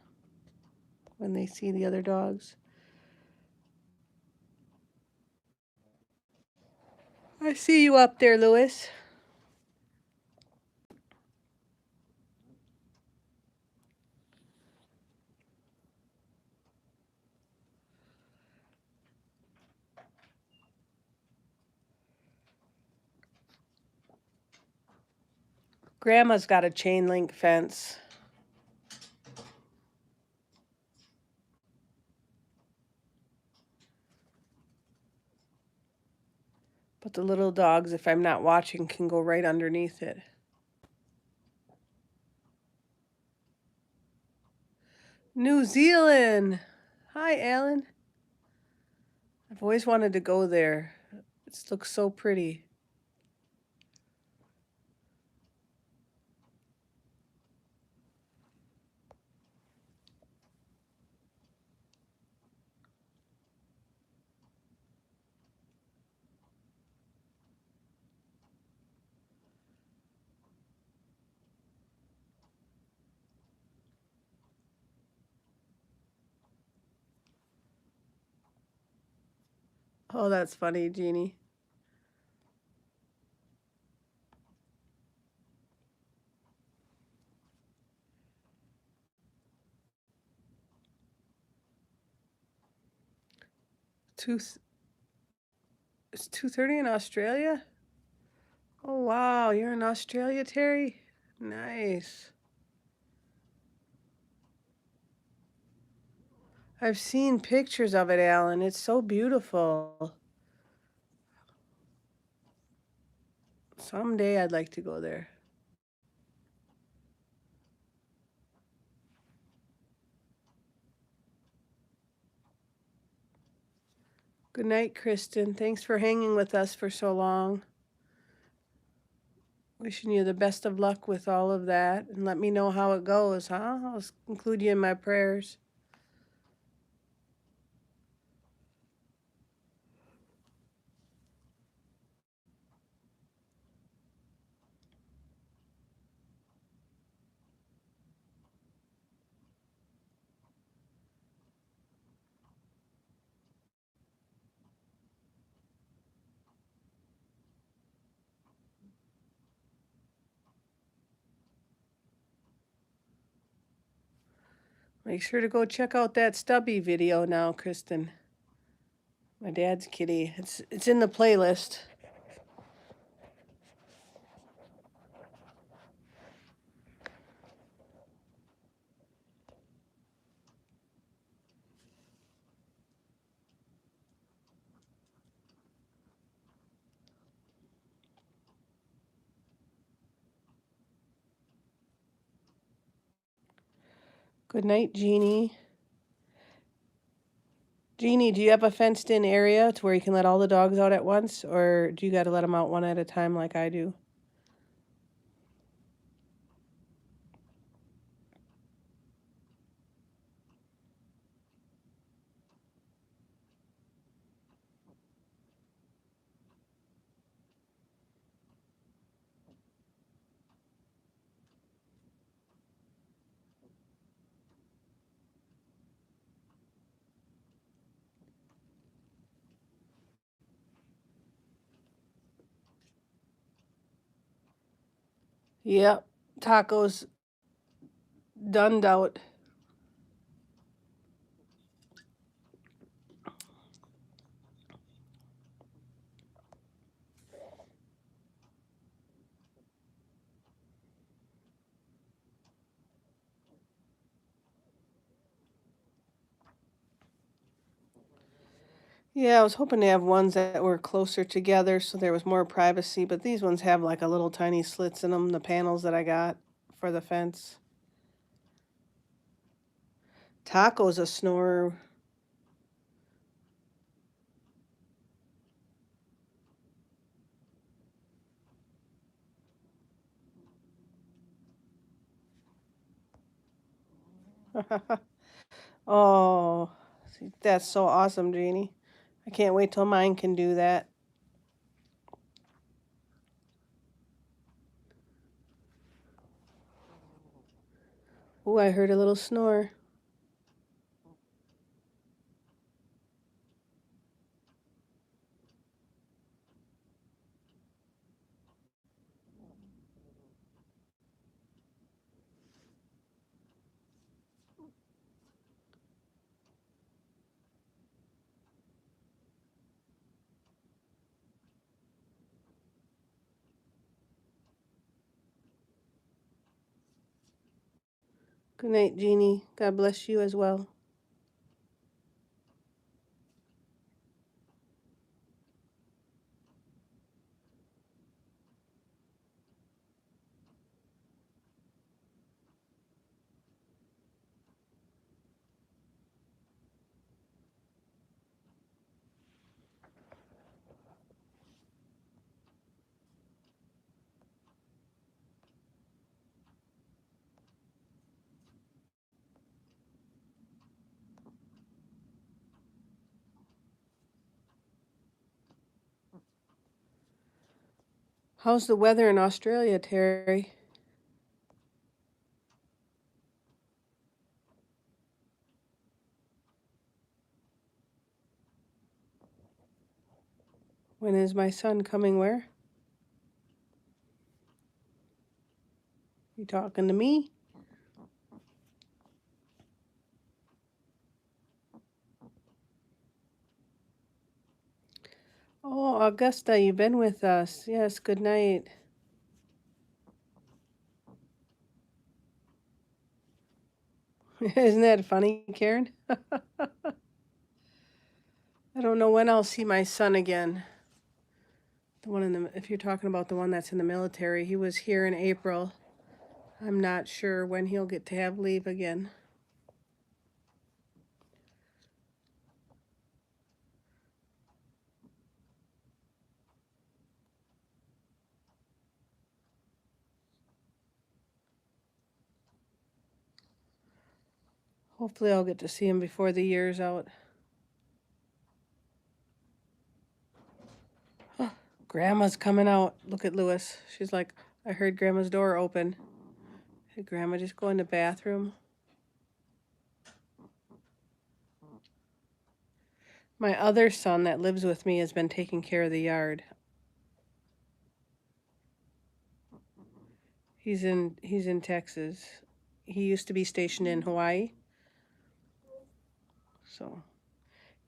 when they see the other dogs. I see you up there, Louis. Grandma's got a chain link fence. But the little dogs, if I'm not watching, can go right underneath it. New Zealand. Hi, Alan. I've always wanted to go there. It looks so pretty. Oh, that's funny, Jeannie. It's 2:30 in Australia? Oh, wow. You're in Australia, Terry? Nice. I've seen pictures of it, Alan. It's so beautiful. Someday I'd like to go there. Good night, Kristen. Thanks for hanging with us for so long. Wishing you the best of luck with all of that. And let me know how it goes, huh? I'll include you in my prayers. Make sure to go check out that Stubby video now, Kristen. My dad's kitty. It's in the playlist. Good night, Jeannie. Jeannie, do you have a fenced-in area to where you can let all the dogs out at once, or do you got to let them out one at a time like I do? Yep, Taco's dunned out. Yeah, I was hoping to have ones that were closer together so there was more privacy, but these ones have like a little tiny slits in them, the panels that I got for the fence. Taco's a snorer. Oh, see, that's so awesome, Jeannie. I can't wait till mine can do that. Oh, I heard a little snore. Good night, Jeannie. God bless you as well. How's the weather in Australia, Terry? When is my son coming where? You talking to me? Oh, Augusta, you've been with us. Yes, good night. Isn't that funny, Karen? I don't know when I'll see my son again. The one in the, if you're talking about the one that's in the military, he was here in April. I'm not sure when he'll get to have leave again. Hopefully I'll get to see him before the year's out. Oh, Grandma's coming out. Look at Lewis. She's like, I heard Grandma's door open. Did Grandma just go in the bathroom? My other son that lives with me has been taking care of the yard. He's in Texas. He used to be stationed in Hawaii. So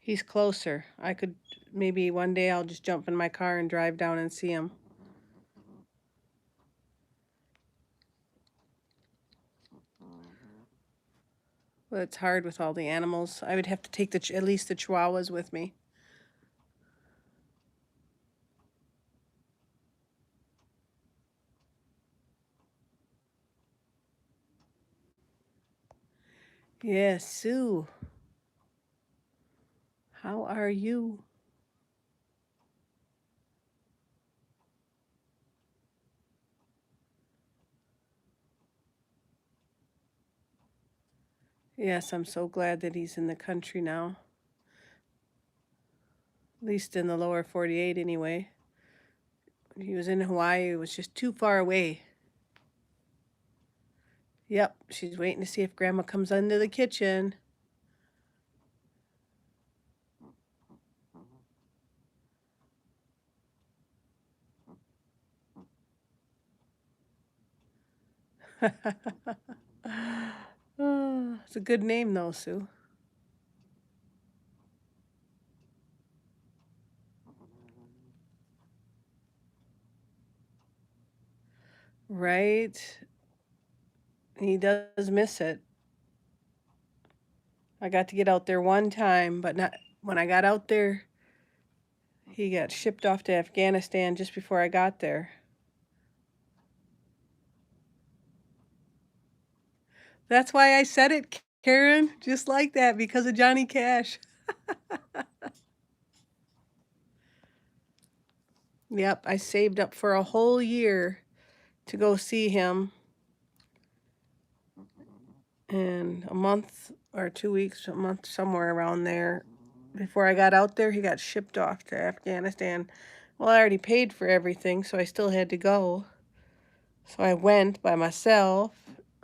he's closer. I could maybe one day I'll just jump in my car and drive down and see him. Well, it's hard with all the animals. I would have to take at least the Chihuahuas with me. Yes, Sue. How are you? Yes, I'm so glad that he's in the country now. At least in the lower 48 anyway. When he was in Hawaii, it was just too far away. Yep, she's waiting to see if Grandma comes into the kitchen. Oh, it's a good name though, Sue. Right? He does miss it. I got to get out there one time, but not when I got out there. He got shipped off to Afghanistan just before I got there. That's why I said it, Karen, just like that, because of Johnny Cash. Yep, I saved up for a whole year to go see him. And a month or 2 weeks, a month, somewhere around there, before I got out there, he got shipped off to Afghanistan. Well, I already paid for everything, so I still had to go. So I went by myself,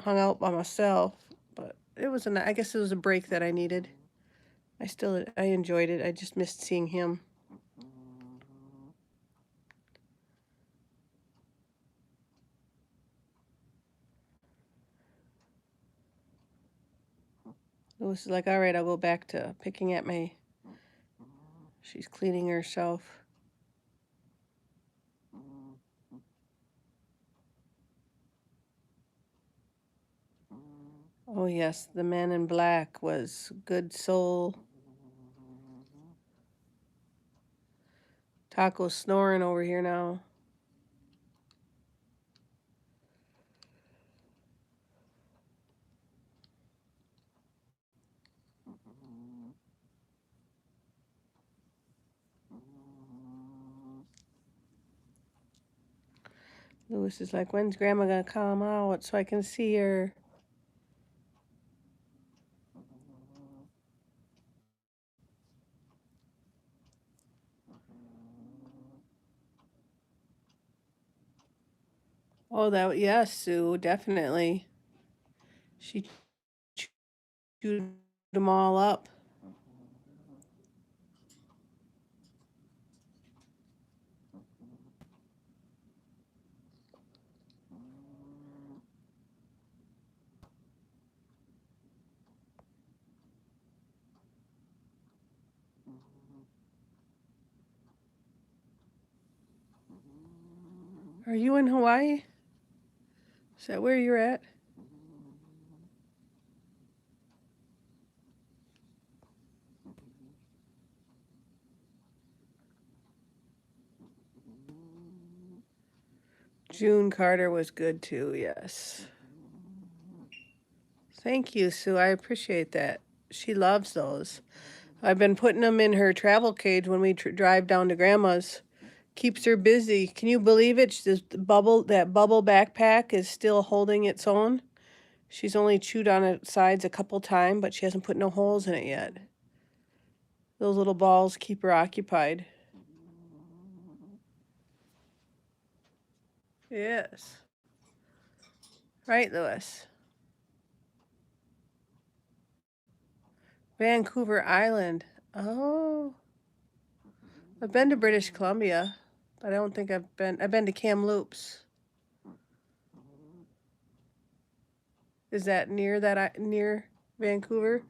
hung out by myself, but it was I guess it was a break that I needed. I enjoyed it. I just missed seeing him. Lewis is like, all right, I'll go back to picking at my. She's cleaning herself. Oh yes, the man in black was good soul. Taco's snoring over here now. Lewis is like, when's Grandma gonna come out so I can see her? Oh, yes, Sue, definitely. She chewed them all up. Are you in Hawaii? Is that where you're at? June Carter was good too, yes. Thank you, Sue. I appreciate that. She loves those. I've been putting them in her travel cage when we drive down to Grandma's. Keeps her busy. Can you believe it? That bubble backpack is still holding its own. She's only chewed on its sides a couple times, but she hasn't put no holes in it yet. Those little balls keep her occupied. Yes. Right, Lewis? Vancouver Island. Oh. I've been to British Columbia, but I don't think I've been to Kamloops. Is that near Vancouver?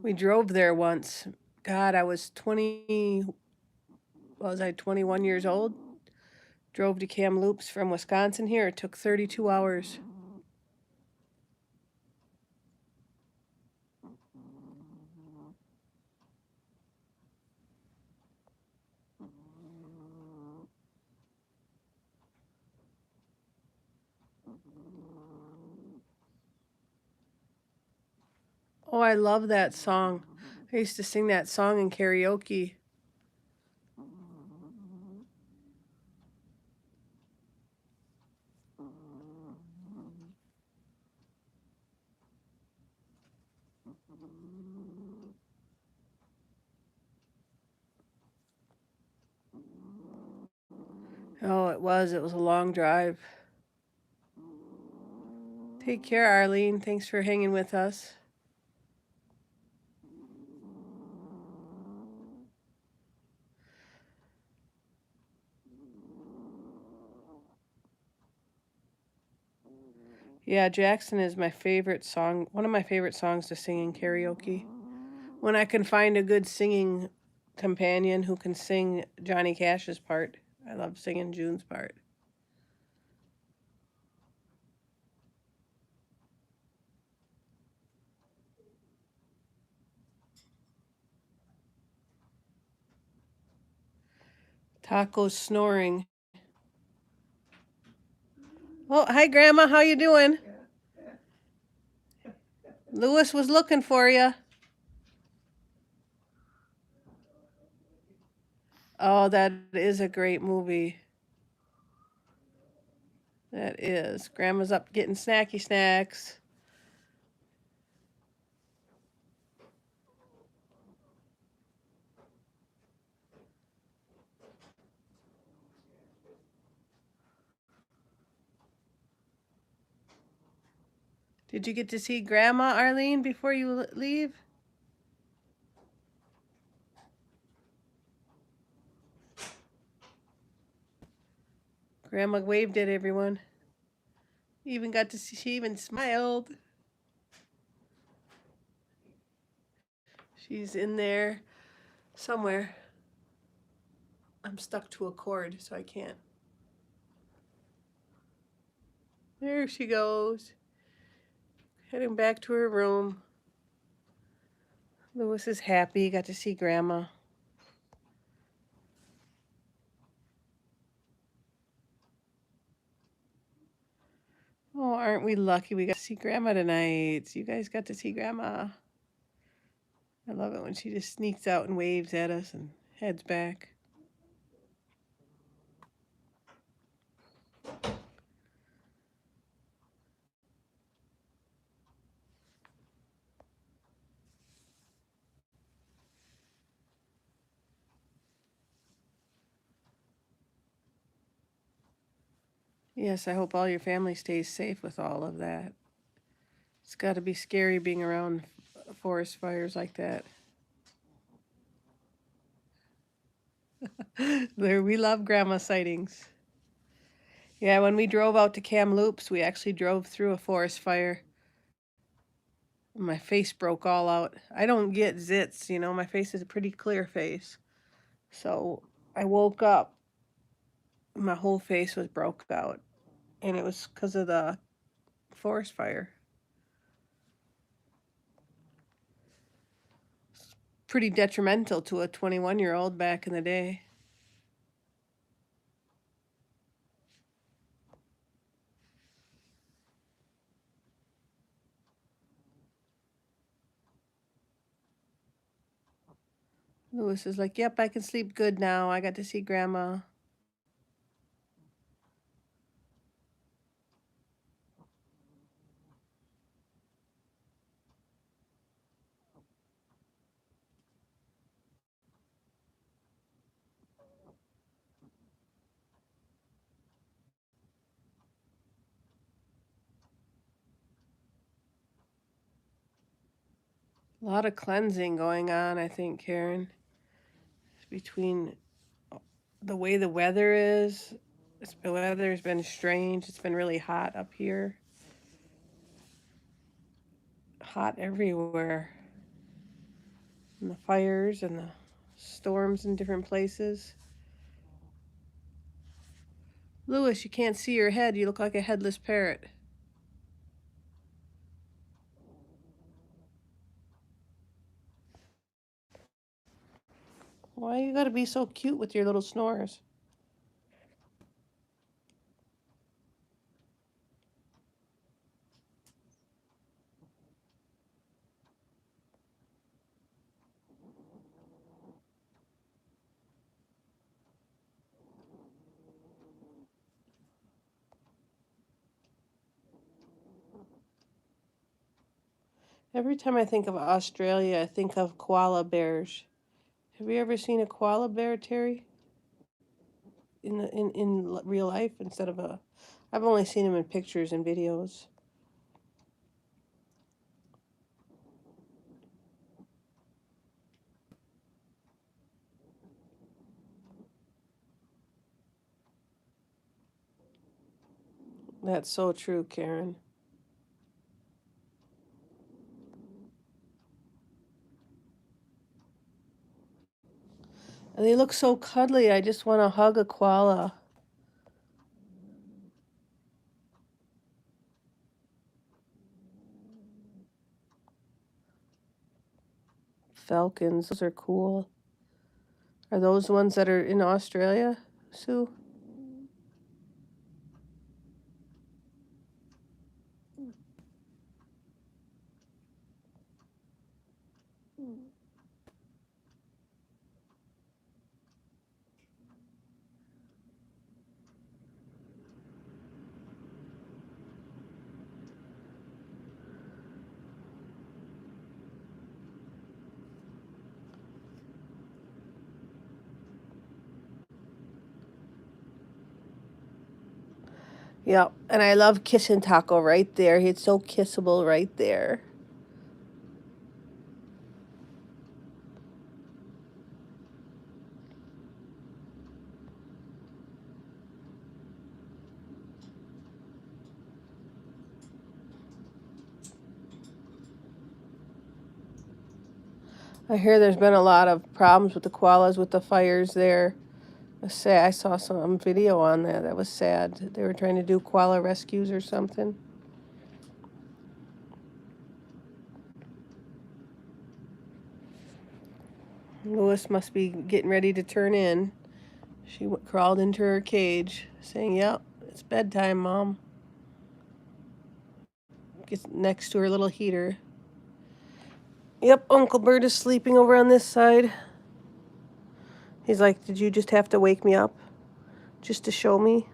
We drove there once. God, I was 20, what was I, 21 years old? Drove to Kamloops from Wisconsin here. It took 32 hours. Oh, I love that song. I used to sing that song in karaoke. Oh, it was. It was a long drive. Take care, Arlene. Thanks for hanging with us. Yeah, Jackson is my favorite song, one of my favorite songs to sing in karaoke. When I can find a good singing companion who can sing Johnny Cash's part. I love singing June's part. Taco's snoring. Oh, hi, Grandma. How you doing? Lewis was looking for you. Oh, that is a great movie. That is. Grandma's up getting snacky snacks. Did you get to see Grandma, Arlene, before you leave? Grandma waved at everyone. Even got to see, she even smiled. She's in there somewhere. I'm stuck to a cord, so I can't. There she goes. Heading back to her room. Lewis is happy. Got to see Grandma. Oh, aren't we lucky we got to see Grandma tonight? You guys got to see Grandma. I love it when she just sneaks out and waves at us and heads back. Yes, I hope all your family stays safe with all of that. It's got to be scary being around forest fires like that. There, we love Grandma sightings. Yeah, when we drove out to Kamloops, we actually drove through a forest fire. My face broke all out. I don't get zits, you know, my face is a pretty clear face. So I woke up, my whole face was broke out, and it was because of the forest fire. Pretty detrimental to a 21-year-old back in the day. Lewis is like, yep, I can sleep good now. I got to see Grandma. A lot of cleansing going on, I think, Karen. Between the way the weather is, the weather's been strange. It's been really hot up here. Hot everywhere. And the fires and the storms in different places. Lewis, you can't see your head. You look like a headless parrot. Why you gotta be so cute with your little snores? Every time I think of Australia, I think of koala bears. Have you ever seen a koala bear, Terry? In real life instead of a... I've only seen them in pictures and videos. That's so true, Karen. And they look so cuddly. I just want to hug a koala. Falcons, those are cool. Are those the ones that are in Australia, Sue? Yep, and I love kissing Taco right there. He's so kissable right there. I hear there's been a lot of problems with the koalas with the fires there. I saw some video on that. That was sad. They were trying to do koala rescues or something. Lois must be getting ready to turn in. She crawled into her cage saying, "Yep, it's bedtime, Mom." Gets next to her little heater. Yep, Uncle Burt is sleeping over on this side. He's like, "Did you just have to wake me up just to show me?"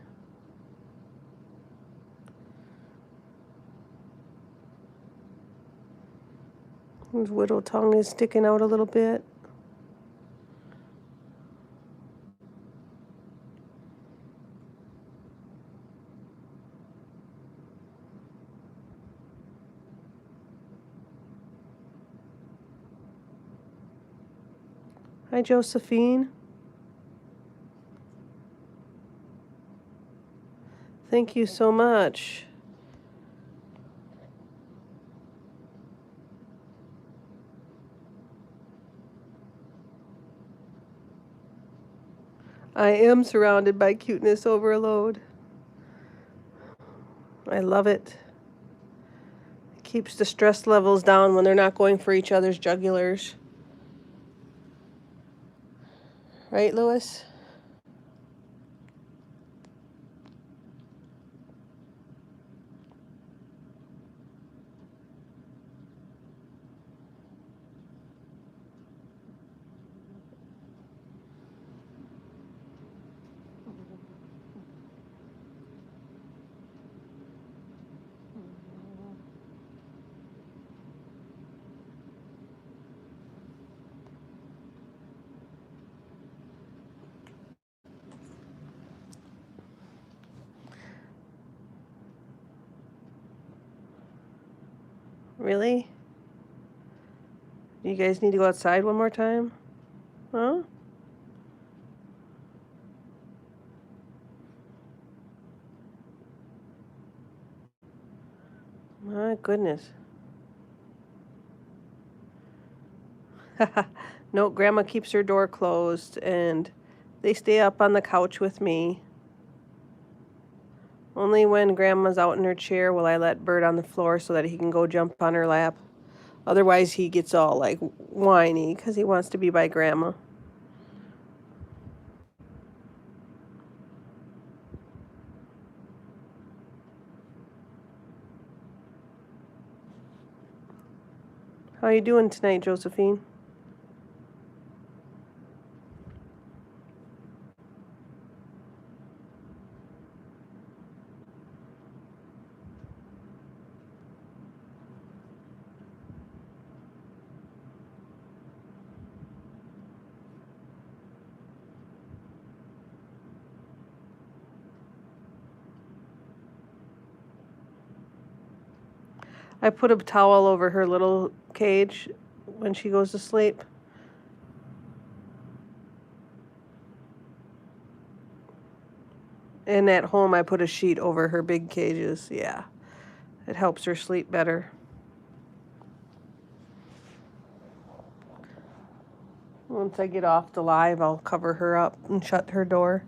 His widow tongue is sticking out a little bit. Hi, Josephine. Thank you so much. I am surrounded by cuteness overload. I love it. It keeps the stress levels down when they're not going for each other's jugulars. Right, Lewis? Really? You guys need to go outside one more time? Huh? My goodness. No, Grandma keeps her door closed, and they stay up on the couch with me. Only when Grandma's out in her chair will I let Burt on the floor so that he can go jump on her lap. Otherwise, he gets all, like, whiny because he wants to be by Grandma. How you doing tonight, Josephine? I put a towel over her little cage when she goes to sleep. And at home, I put a sheet over her big cages. Yeah, it helps her sleep better. Once I get off the live, I'll cover her up and shut her door.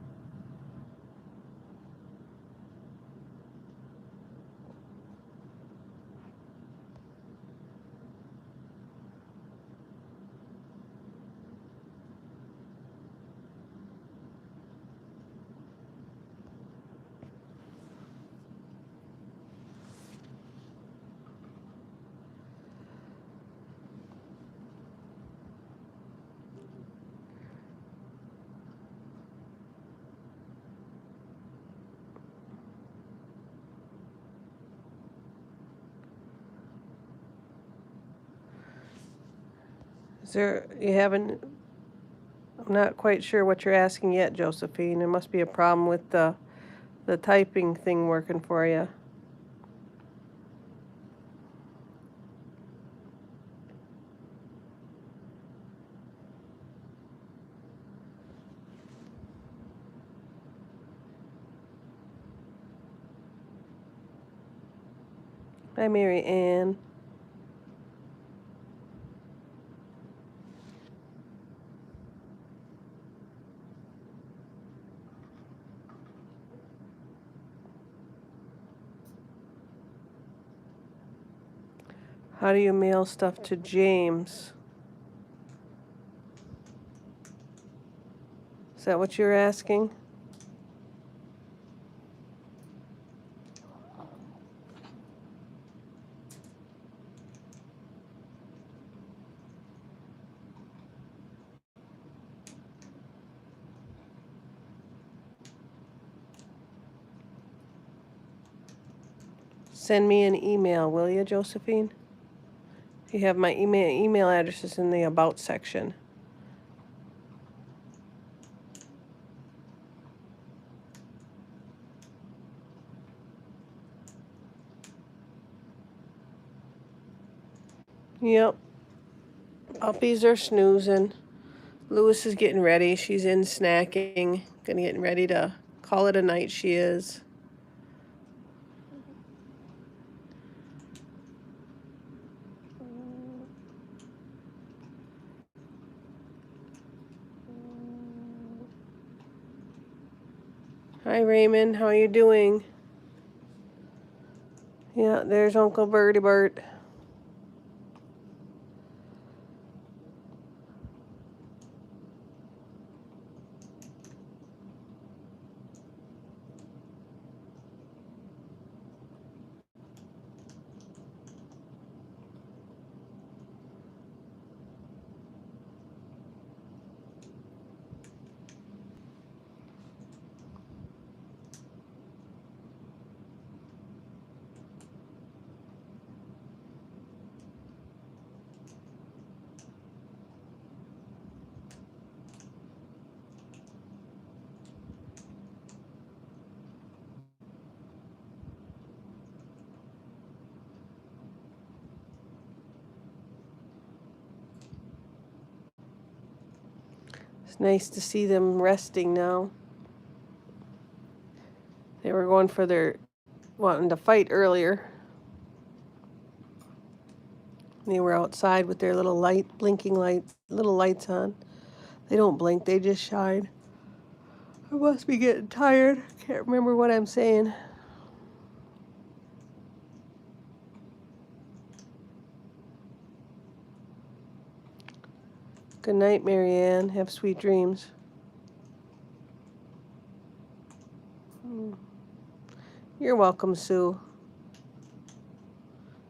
I'm not quite sure what you're asking yet, Josephine. There must be a problem with the typing thing working for you. Hi, Mary Ann. How do you mail stuff to James? Is that what you're asking? Send me an email, will you, Josephine? You have my email addresses in the About section. Yep. Puppies are snoozing. Lewis is getting ready. She's in snacking. Getting ready to call it a night, she is. Hi, Raymond. How are you doing? Yeah, there's Uncle Birdie Burt. It's nice to see them resting now. They were going for wanting to fight earlier. They were outside with their little blinking lights, little lights on. They don't blink, they just shine. I must be getting tired. Can't remember what I'm saying. Good night, Marianne. Have sweet dreams. You're welcome, Sue.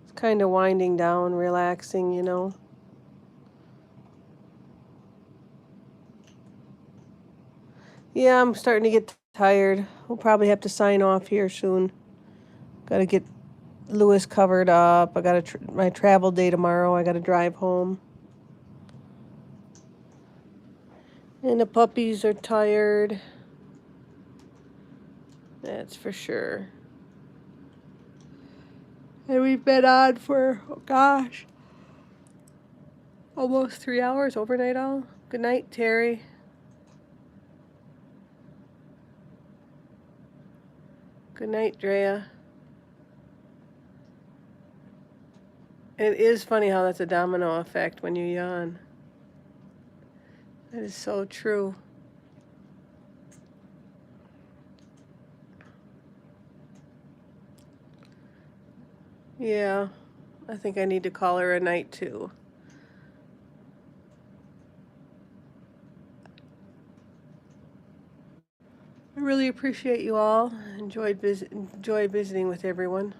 It's kind of winding down, relaxing, you know. Yeah, I'm starting to get tired. We'll probably have to sign off here soon. Got to get Lewis covered up. I got my travel day tomorrow. I got to drive home. And the puppies are tired. That's for sure. And we've been on for, oh gosh, almost 3 hours, overnight all. Good night, Terry. Good night, Drea. It is funny how that's a domino effect when you yawn. That is so true. Yeah, I think I need to call her a night too. I really appreciate you all. Enjoy visiting with everyone.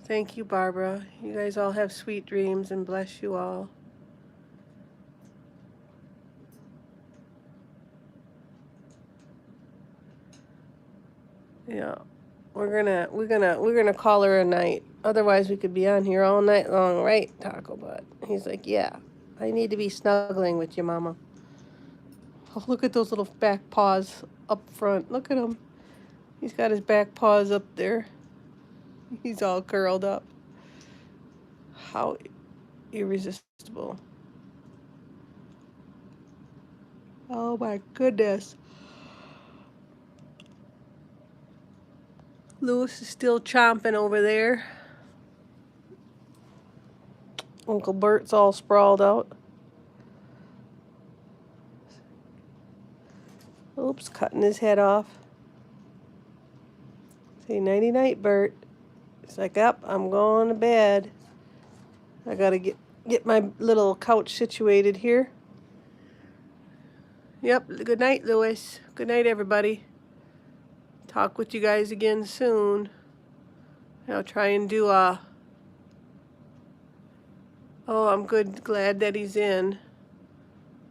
Thank you, Barbara. You guys all have sweet dreams and bless you all. Yeah, we're gonna call her a night. Otherwise, we could be on here all night long, right, Taco Butt? He's like, yeah, I need to be snuggling with you, Mama. Oh, look at those little back paws up front. Look at him. He's got his back paws up there. He's all curled up. How irresistible. Oh my goodness. Lewis is still chomping over there. Uncle Burt's all sprawled out. Oops, cutting his head off. Say nighty-night, Burt. It's like, up, I'm going to bed. I gotta get my little couch situated here. Yep, good night, Lewis. Good night, everybody. Talk with you guys again soon. I'll try and do a... Oh, I'm glad that he's in.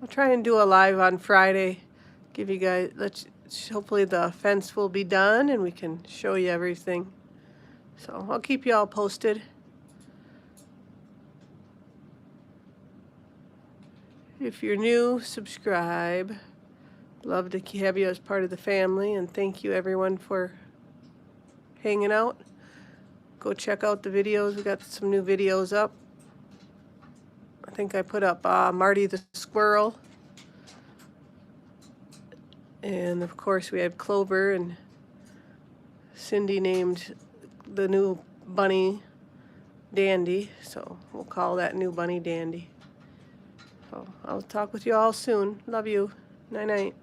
I'll try and do a live on Friday. Give you guys, hopefully the fence will be done and we can show you everything. So I'll keep you all posted. If you're new, subscribe. Love to have you as part of the family, and thank you everyone for hanging out. Go check out the videos. We got some new videos up. I think I put up Marty the Squirrel. And of course we had Clover, and Cindy named the new bunny Dandy, so we'll call that new bunny Dandy. So I'll talk with you all soon. Love you. Night-night.